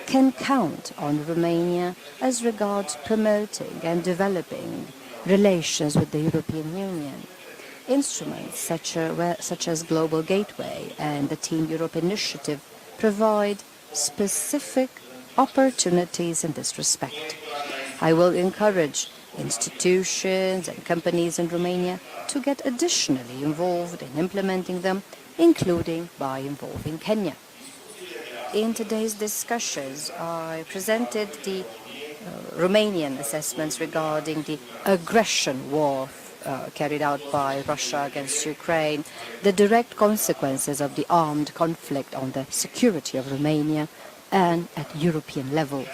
can count on Romania as regards promoting and developing relations with the European Union. Instruments such as Global Gateway and the Team Europe initiative provide specific opportunities in this respect. I will encourage institutions and companies in Romania to get additionally involved in implementing them, including by involving Kenya. In today's discussions, I presented the Romanian assessments regarding the aggression war carried out by Russia against Ukraine, the direct consequences of the armed conflict on the security of Romania and at European level.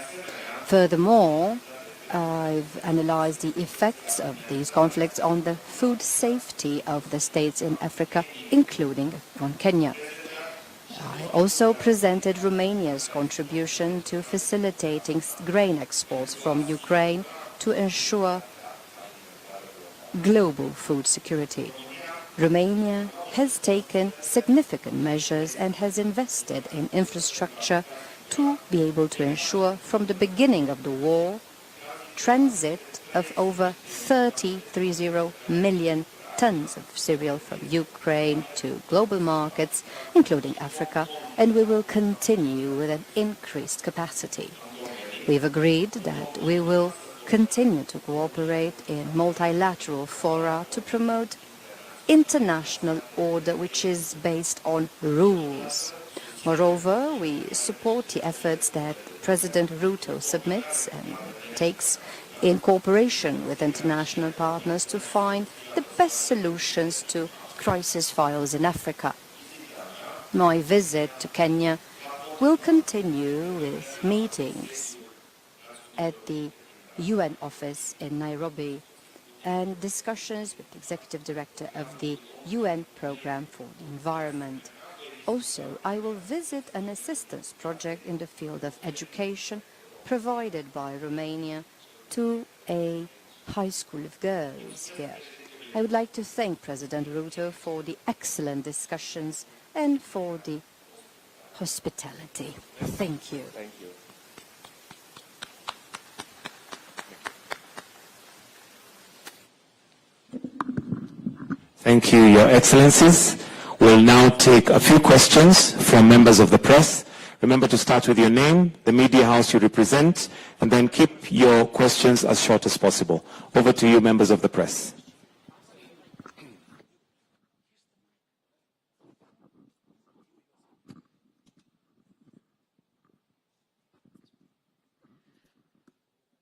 Furthermore, I've analyzed the effects of these conflicts on the food safety of the states in Africa, including on Kenya. I also presented Romania's contribution to facilitating grain exports from Ukraine to ensure global food security. Romania has taken significant measures and has invested in infrastructure to be able to ensure from the beginning of the war transit of over 30 million tons of cereal from Ukraine to global markets, including Africa, and we will continue with an increased capacity. We've agreed that we will continue to cooperate in multilateral fora to promote international order which is based on rules. Moreover, we support the efforts that President Ruto submits and takes in cooperation with international partners to find the best solutions to crisis files in Africa. My visit to Kenya will continue with meetings at the UN office in Nairobi and discussions with the Executive Director of the UN Programme for the Environment. Also, I will visit an assistance project in the field of education provided by Romania to a high school of girls here. I would like to thank President Ruto for the excellent discussions and for the hospitality. Thank you. Thank you. Thank you, Your Excellencies. We'll now take a few questions from members of the press. Remember to start with your name, the media house you represent, and then keep your questions as short as possible. Over to you, members of the press.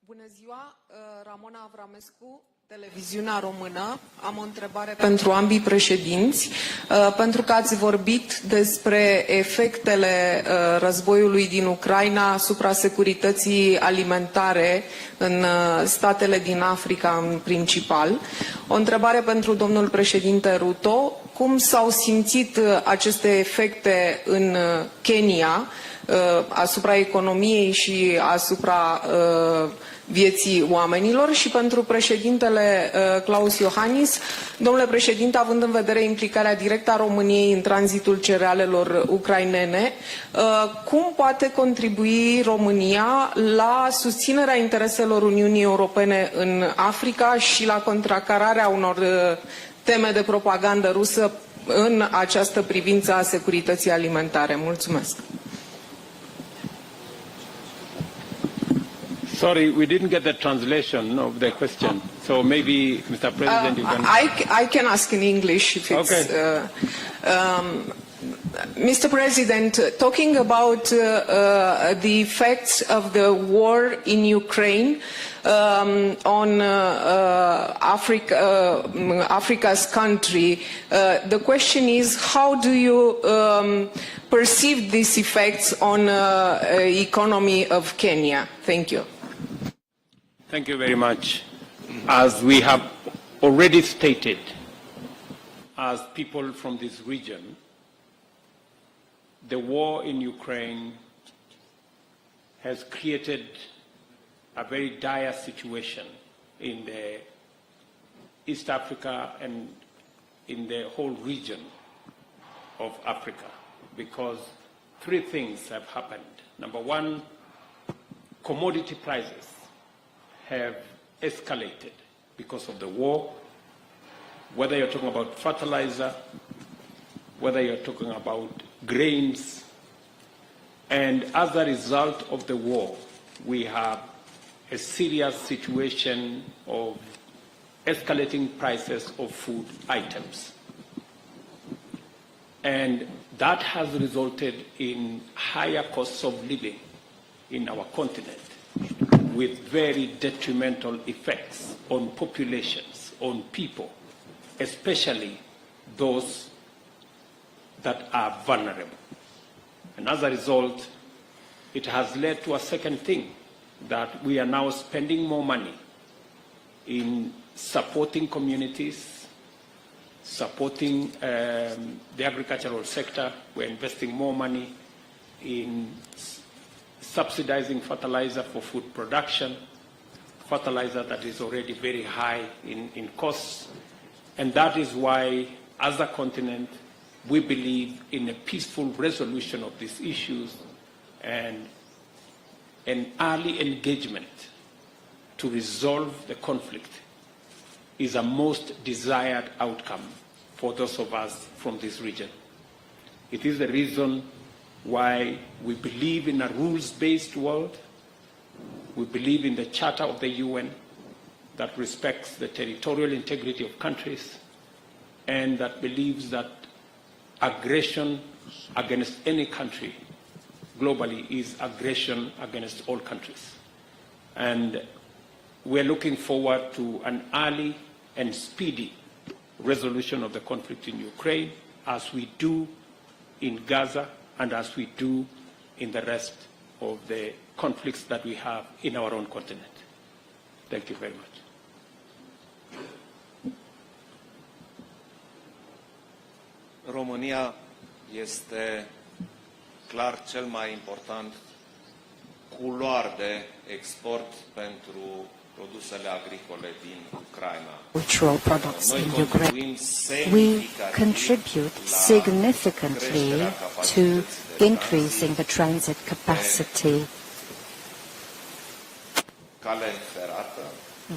Bună ziua, Ramona Avramescu, Televiziunea Română. Am o întrebare pentru ambii președinți, pentru că ați vorbit despre efectele războiului din Ucraina asupra securității alimentare în statele din Africa în principal. O întrebare pentru domnul președinte Ruto. Cum s-au simțit aceste efecte în Kenya asupra economiei și asupra vieții oamenilor? Și pentru președintele Klaus Iohannis, domnule președinte, având în vedere implicarea directă a României în tranzitul cerealelor ucrainene, cum poate contribui România la susținerea intereselor Uniunii Europene în Africa și la contracararea unor teme de propagandă rusă în această privință a securității alimentare? Mulțumesc. Sorry, we didn't get the translation of the question. So maybe, Mr. President, you can... I can ask in English if it's... Okay. Mr. President, talking about the effects of the war in Ukraine on Africa's country, the question is, how do you perceive these effects on the economy of Kenya? Thank you. Thank you very much. As we have already stated, as people from this region, the war in Ukraine has created a very dire situation in the East Africa and in the whole region of Africa, because three things have happened. Number one, commodity prices have escalated because of the war, whether you're talking about fertilizer, whether you're talking about grains, and as a result of the war, we have a serious situation of escalating prices of food items. And that has resulted in higher costs of living in our continent, with very detrimental effects on populations, on people, especially those that are vulnerable. And as a result, it has led to a second thing, that we are now spending more money in supporting communities, supporting the agricultural sector. We're investing more money in subsidizing fertilizer for food production, fertilizer that is already very high in costs. And that is why, as a continent, we believe in a peaceful resolution of these issues and an early engagement to resolve the conflict is a most desired outcome for those of us from this region. It is the reason why we believe in a rules-based world. We believe in the Charter of the UN that respects the territorial integrity of countries and that believes that aggression against any country globally is aggression against all countries. And we're looking forward to an early and speedy resolution of the conflict in Ukraine, as we do in Gaza and as we do in the rest of the conflicts that we have in our own continent. Thank you very much. România este clar cel mai important culoar de export pentru produsele agricole din Ucraina. Cultural products in Ukraine. We contribute significantly to increasing the transit capacity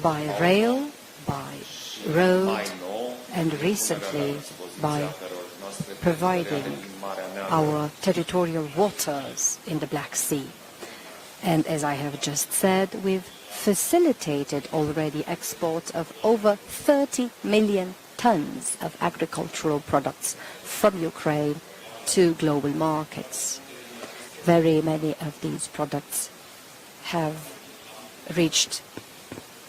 by rail, by road, and recently by providing our territorial waters in the Black Sea. And as I have just said, we've facilitated already exports of over 30 million tons of agricultural products from Ukraine to global markets. Very many of these products have reached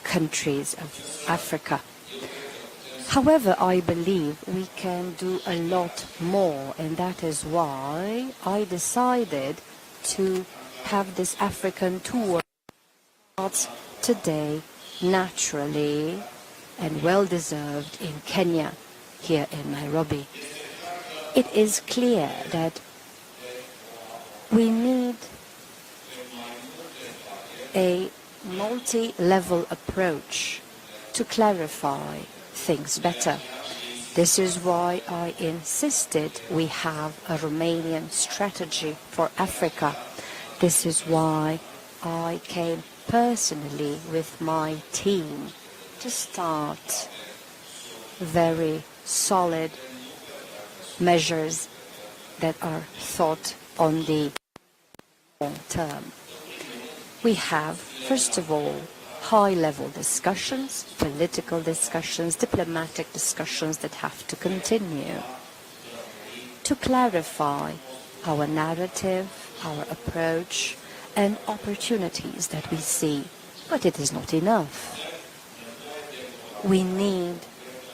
countries of Africa. However, I believe we can do a lot more, and that is why I decided to have this African tour starts today naturally and well-deserved in Kenya, here in Nairobi. It is clear that we need a multi-level approach to clarify things better. This is why I insisted we have a Romanian strategy for Africa. This is why I came personally with my team to start very solid measures that are thought on the long term. We have, first of all, high-level discussions, political discussions, diplomatic discussions that have to continue to clarify our narrative, our approach, and opportunities that we see. But it is not enough. We need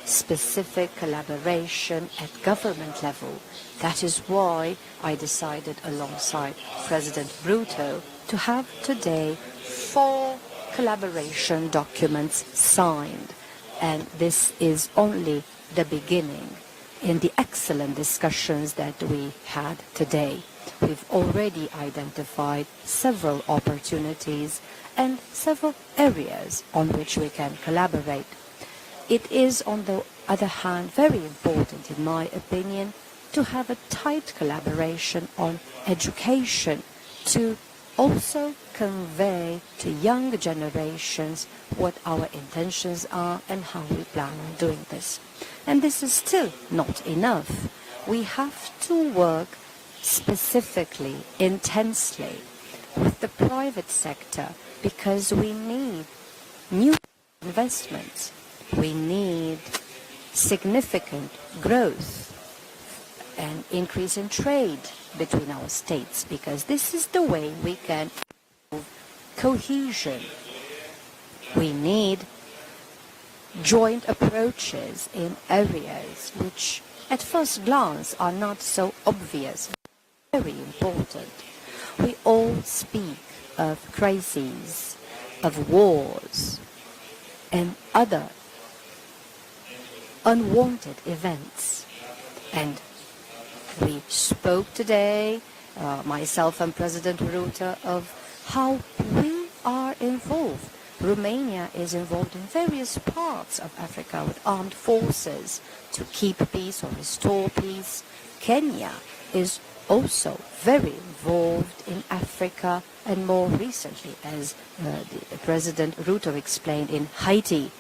specific collaboration at government level. That is why I decided alongside President Ruto to have today 4 collaboration documents signed. And this is only the beginning in the excellent discussions that we had today. We've already identified several opportunities and several areas on which we can collaborate. It is, on the other hand, very important, in my opinion, to have a tight collaboration on education, to also convey to younger generations what our intentions are and how we plan on doing this. And this is still not enough. We have to work specifically, intensely, with the private sector, because we need new investments. We need significant growth and increase in trade between our states, because this is the way we can improve cohesion. We need joint approaches in areas which at first glance are not so obvious, very important. We all speak of crises, of wars, and other unwanted events. And we spoke today, myself and President Ruto, of how we are involved. Romania is involved in various parts of Africa with armed forces to keep peace or restore peace. Kenya is also very involved in Africa, and more recently, as President Ruto explained, in Haiti,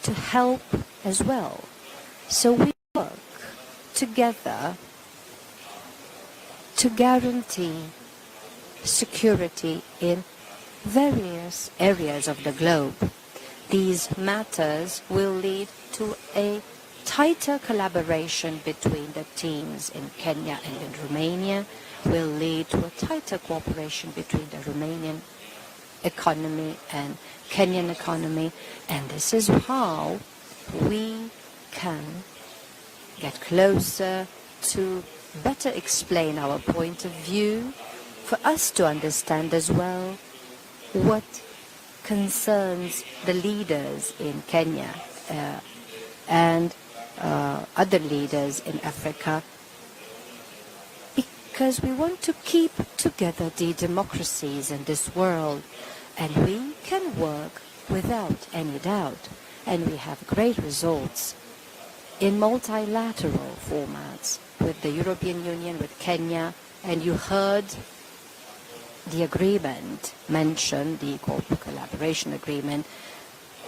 to help as well. So we work together to guarantee security in various areas of the globe. These matters will lead to a tighter collaboration between the teams in Kenya and in Romania, will lead to a tighter cooperation between the Romanian economy and Kenyan economy, and this is how we can get closer to better explain our point of view, for us to understand as well what concerns the leaders in Kenya and other leaders in Africa, because we want to keep together the democracies in this world, and we can work without any doubt, and we have great results in multilateral formats with the European Union, with Kenya, and you heard the agreement mentioned, the collaboration agreement,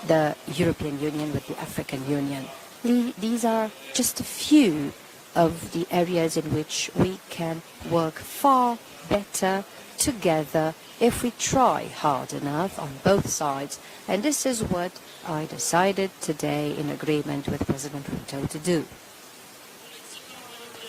the European Union with the African Union. These are just a few of the areas in which we can work far better together if we try hard enough on both sides. And this is what I decided today in agreement with President Ruto to do.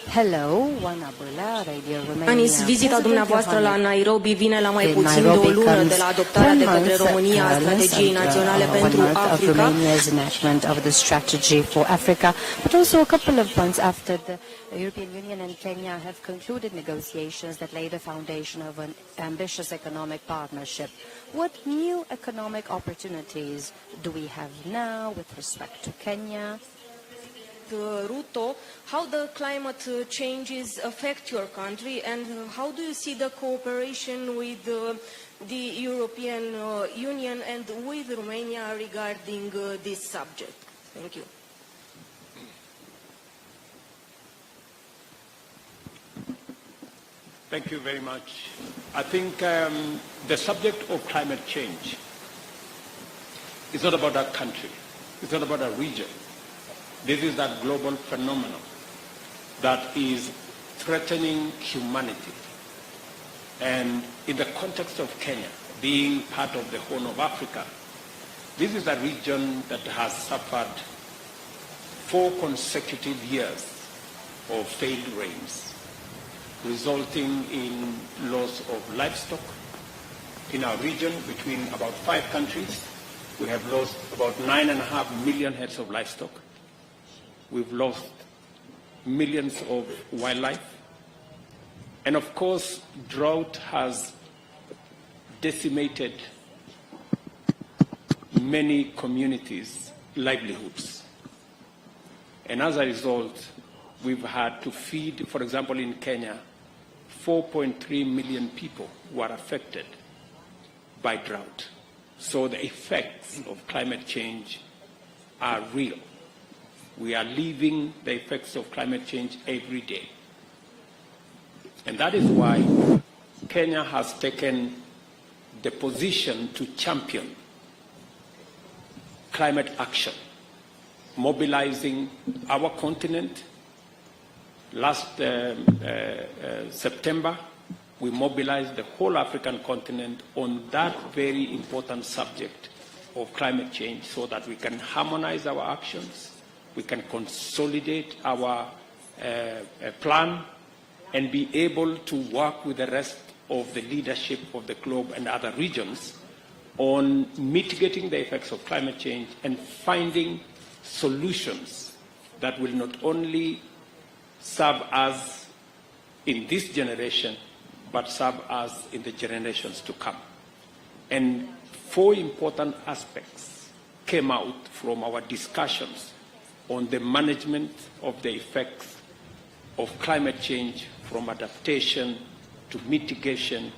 Hello, Wanabula, Radio Romania. Iohannis, vizita dumneavoastră la Nairobi vine la mai puțin de o lună de la adoptarea de către România a strategiei naționale pentru Africa. Romania's enactment of the strategy for Africa, but also a couple of months after the European Union and Kenya have concluded negotiations that lay the foundation of an ambitious economic partnership. What new economic opportunities do we have now with respect to Kenya? Ruto, how the climate changes affect your country, and how do you see the cooperation with the European Union and with Romania regarding this subject? Thank you. Thank you very much. I think the subject of climate change is not about our country. It's not about our region. This is that global phenomenon that is threatening humanity. And in the context of Kenya, being part of the Horn of Africa, this is a region that has suffered 4 consecutive years of failed rains. resulting in loss of livestock. In our region, between about 5 countries, we have lost about 9.5 million heads of livestock. We've lost millions of wildlife. And of course, drought has decimated many communities' livelihoods. And as a result, we've had to feed, for example, in Kenya, 4.3 million people who are affected by drought. So the effects of climate change are real. We are living the effects of climate change every day. And that is why Kenya has taken the position to champion climate action, mobilizing our continent. Last September, we mobilized the whole African continent on that very important subject of climate change so that we can harmonize our actions, we can consolidate our plan, and be able to work with the rest of the leadership of the globe and other regions on mitigating the effects of climate change and finding solutions that will not only serve us in this generation, but serve us in the generations to come. And 4 important aspects came out from our discussions on the management of the effects of climate change, from adaptation to mitigation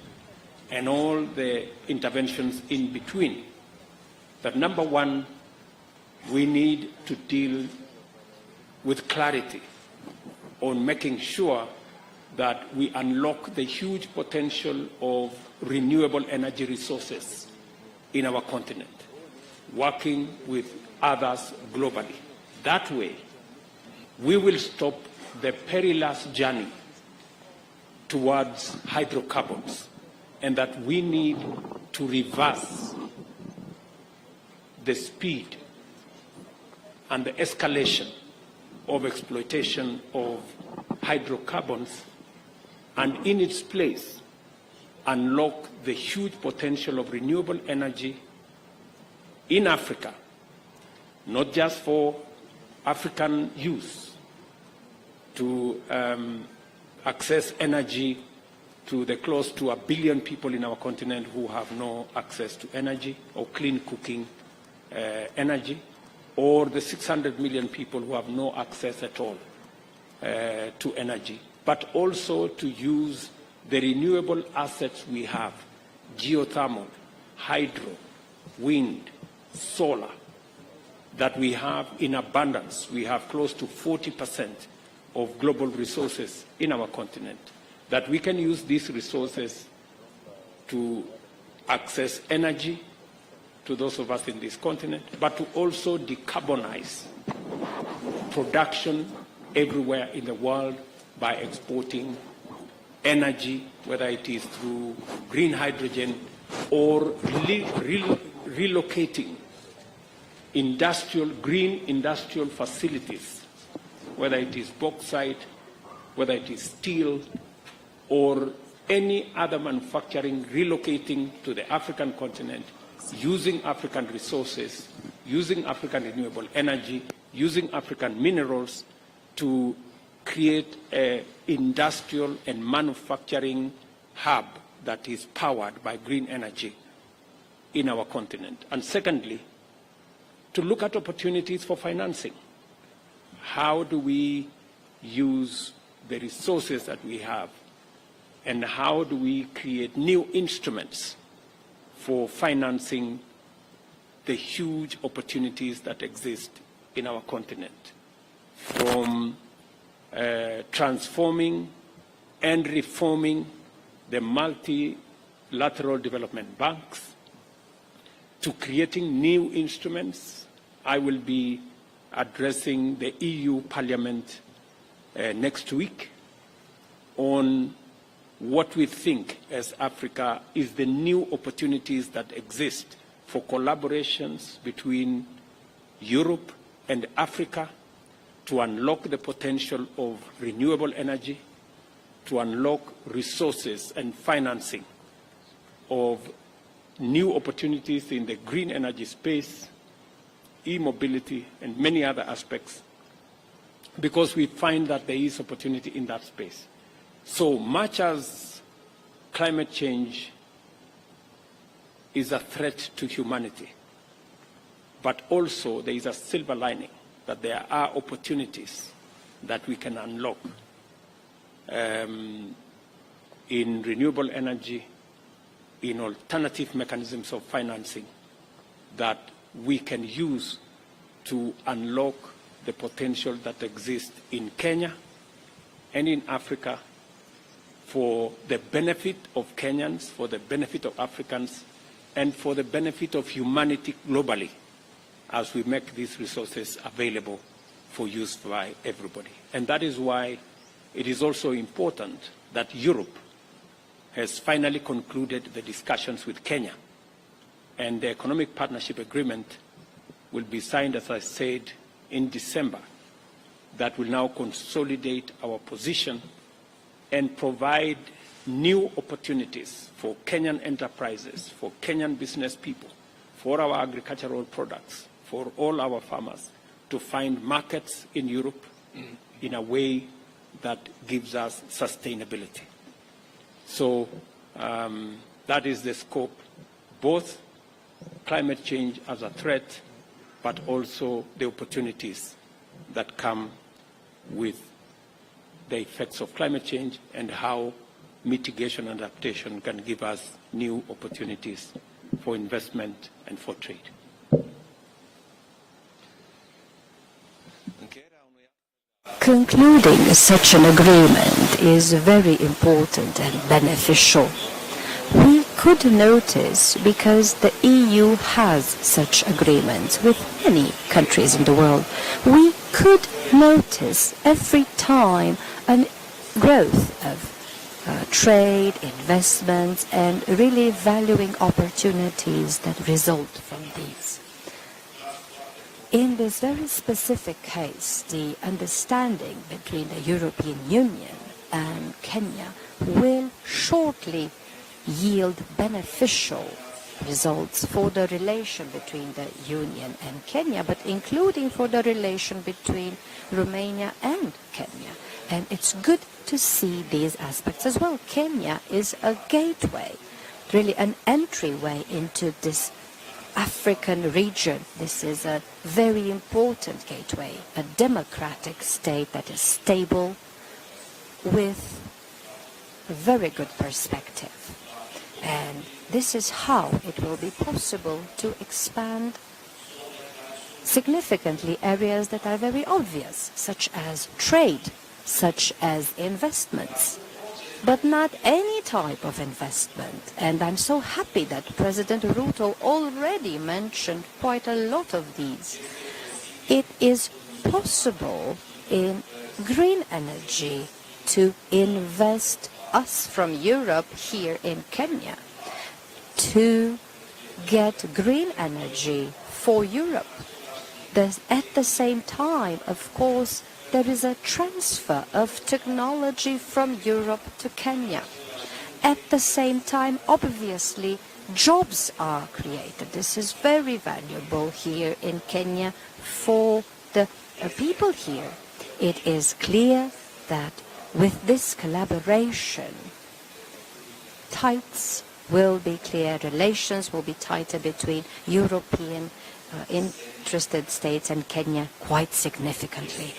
and all the interventions in between. That number 1, we need to deal with clarity on making sure that we unlock the huge potential of renewable energy resources in our continent, working with others globally. That way, we will stop the perilous journey towards hydrocarbons, and that we need to reverse the speed and the escalation of exploitation of hydrocarbons, and in its place, unlock the huge potential of renewable energy in Africa, not just for African use, to access energy to the close to 1 billion people in our continent who have no access to energy or clean cooking energy, or the 600 million people who have no access at all to energy, but also to use the renewable assets we have, geothermal, hydro, wind, solar, that we have in abundance. We have close to 40% of global resources in our continent, that we can use these resources to access energy to those of us in this continent, but to also decarbonize production everywhere in the world by exporting energy, whether it is through green hydrogen or relocating green industrial facilities, whether it is bauxite, whether it is steel, or any other manufacturing, relocating to the African continent, using African resources, using African renewable energy, using African minerals to create an industrial and manufacturing hub that is powered by green energy in our continent. And secondly, to look at opportunities for financing. How do we use the resources that we have, and how do we create new instruments for financing the huge opportunities that exist in our continent, from transforming and reforming the multilateral development banks to creating new instruments. I will be addressing the EU Parliament next week on what we think as Africa is the new opportunities that exist for collaborations between Europe and Africa to unlock the potential of renewable energy, to unlock resources and financing of new opportunities in the green energy space, e-mobility, and many other aspects, because we find that there is opportunity in that space. So much as climate change is a threat to humanity, but also there is a silver lining that there are opportunities that we can unlock in renewable energy, in alternative mechanisms of financing that we can use to unlock the potential that exists in Kenya and in Africa for the benefit of Kenyans, for the benefit of Africans, and for the benefit of humanity globally as we make these resources available for use by everybody. And that is why it is also important that Europe has finally concluded the discussions with Kenya, and the economic partnership agreement will be signed, as I said, in December. That will now consolidate our position and provide new opportunities for Kenyan enterprises, for Kenyan business people, for our agricultural products, for all our farmers to find markets in Europe in a way that gives us sustainability. So that is the scope, both climate change as a threat, but also the opportunities that come with the effects of climate change and how mitigation and adaptation can give us new opportunities for investment and for trade. Concluding such an agreement is very important and beneficial. We could notice, because the EU has such agreements with many countries in the world, we could notice every time a growth of trade, investments, and really valuing opportunities that result from these. In this very specific case, the understanding between the European Union and Kenya will shortly yield beneficial results for the relation between the Union and Kenya, but including for the relation between Romania and Kenya. And it's good to see these aspects as well. Kenya is a gateway, really an entryway into this African region. This is a very important gateway, a democratic state that is stable with a very good perspective. And this is how it will be possible to expand significantly areas that are very obvious, such as trade, such as investments, but not any type of investment. And I'm so happy that President Ruto already mentioned quite a lot of these. It is possible in green energy to invest us from Europe here in Kenya to get green energy for Europe. At the same time, of course, there is a transfer of technology from Europe to Kenya. At the same time, obviously, jobs are created. This is very valuable here in Kenya for the people here. It is clear that with this collaboration, tights will be clear, relations will be tighter between European interested states and Kenya quite significantly.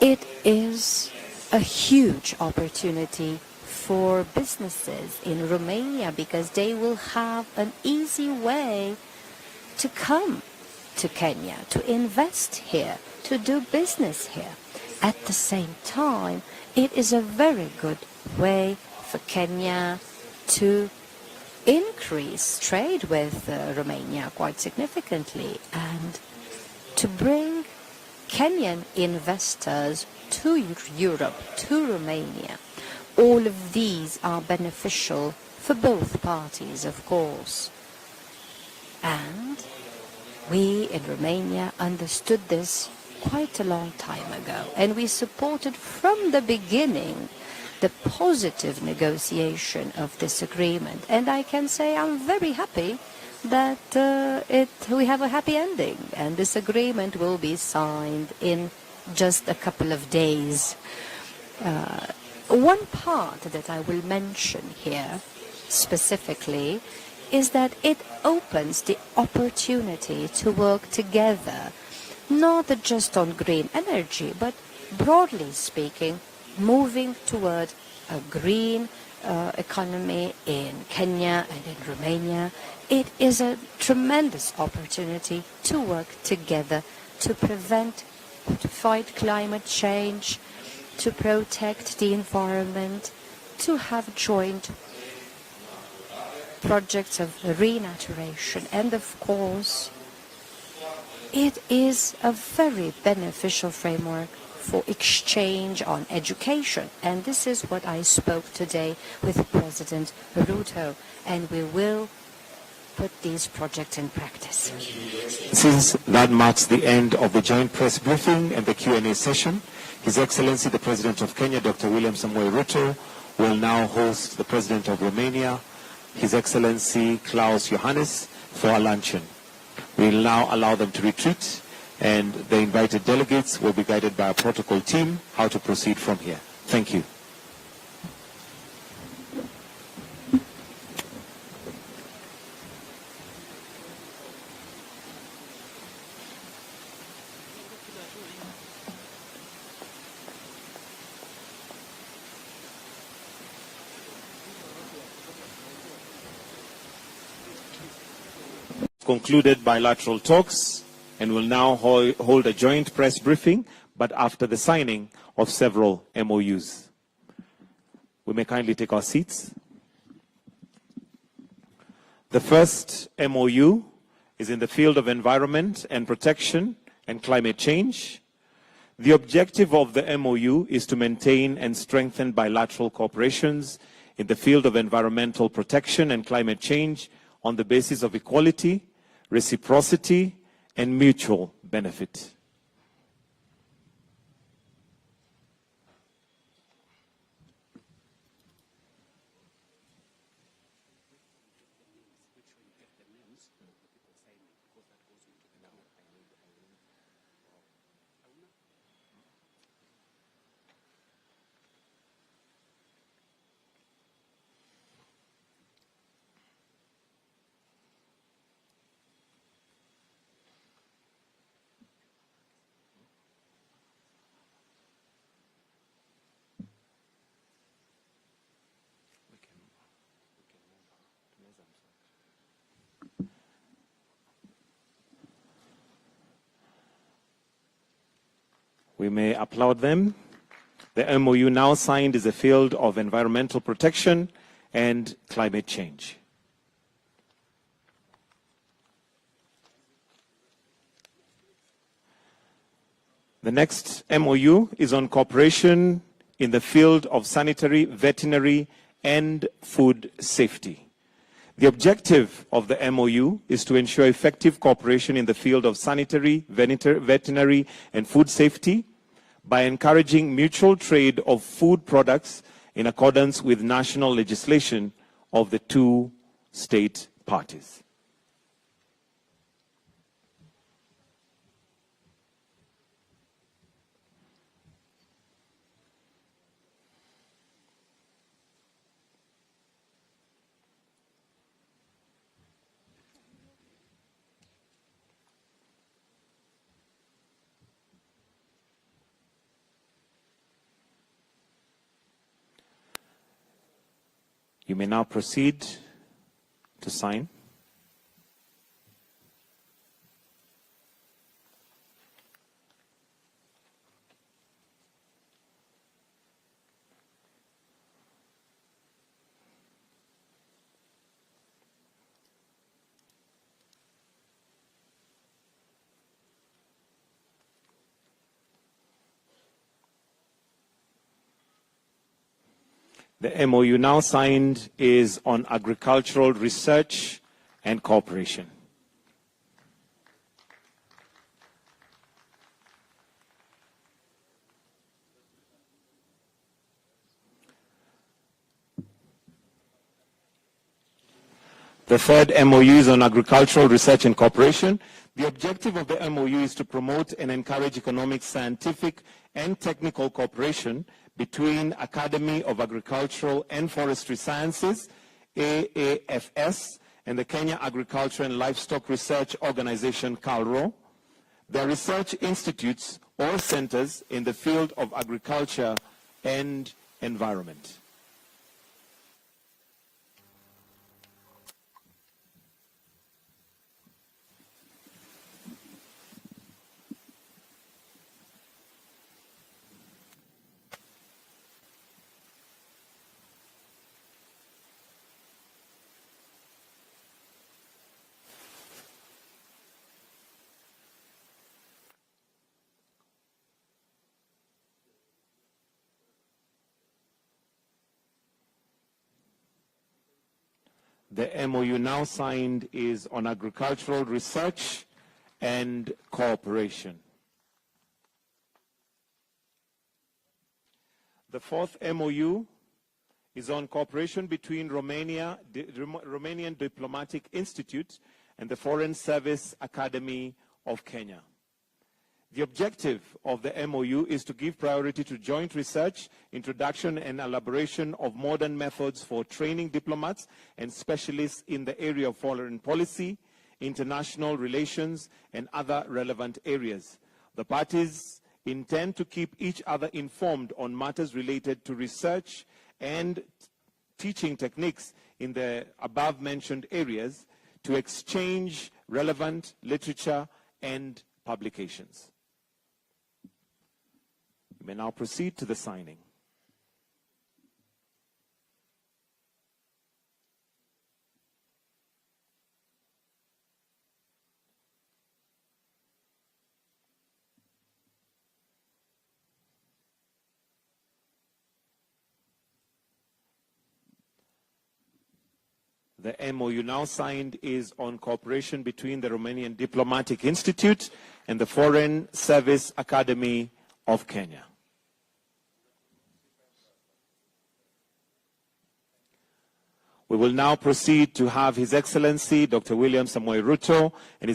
It is a huge opportunity for businesses in Romania because they will have an easy way to come to Kenya, to invest here, to do business here. At the same time, it is a very good way for Kenya to increase trade with Romania quite significantly and to bring Kenyan investors to Europe, to Romania. All of these are beneficial for both parties, of course. And we in Romania understood this quite a long time ago, and we supported from the beginning the positive negotiation of this agreement. And I can say I'm very happy that we have a happy ending, and this agreement will be signed in just a couple of days. One part that I will mention here specifically is that it opens the opportunity to work together, not just on green energy, but broadly speaking, moving toward a green economy in Kenya and in Romania. It is a tremendous opportunity to work together to prevent, to fight climate change, to protect the environment, to have joint projects of renaturation. And of course, it is a very beneficial framework for exchange on education. And this is what I spoke today with President Ruto, and we will put these projects in practice. Since that marks the end of the joint press briefing and the Q&A session, His Excellency the President of Kenya, Dr. William Samoei Ruto, will now host the President of Romania, His Excellency Klaus Iohannis, for a luncheon. We will now allow them to retreat, and the invited delegates will be guided by a protocol team how to proceed from here. Thank you. Concluded bilateral talks and will now hold a joint press briefing, but after the signing of several MOUs. We may kindly take our seats. The first MOU is in the field of environment and protection and climate change. The objective of the MOU is to maintain and strengthen bilateral cooperations in the field of environmental protection and climate change on the basis of equality, reciprocity, and mutual benefit. We may applaud them. The MOU now signed is the field of environmental protection and climate change. The next MOU is on cooperation in the field of sanitary, veterinary, and food safety. The objective of the MOU is to ensure effective cooperation in the field of sanitary, veterinary, and food safety by encouraging mutual trade of food products in accordance with national legislation of the two state parties. You may now proceed to sign. The MOU now signed is on agricultural research and cooperation. The third MOU is on agricultural research and cooperation. The objective of the MOU is to promote and encourage economic, scientific, and technical cooperation between Academy of Agricultural and Forestry Sciences, AAFS, and the Kenya Agriculture and Livestock Research Organization, KALRO, their research institutes or centers in the field of agriculture and environment. The MOU now signed is on agricultural research and cooperation. The fourth MOU is on cooperation between Romanian Diplomatic Institute and the Foreign Service Academy of Kenya. The objective of the MOU is to give priority to joint research, introduction and elaboration of modern methods for training diplomats and specialists in the area of foreign policy, international relations, and other relevant areas. The parties intend to keep each other informed on matters related to research and teaching techniques in the above-mentioned areas, to exchange relevant literature and publications. We may now proceed to the signing. The MOU now signed is on cooperation between the Romanian Diplomatic Institute and the Foreign Service Academy of Kenya. We will now proceed to have His Excellency Dr. William Samoei Ruto and his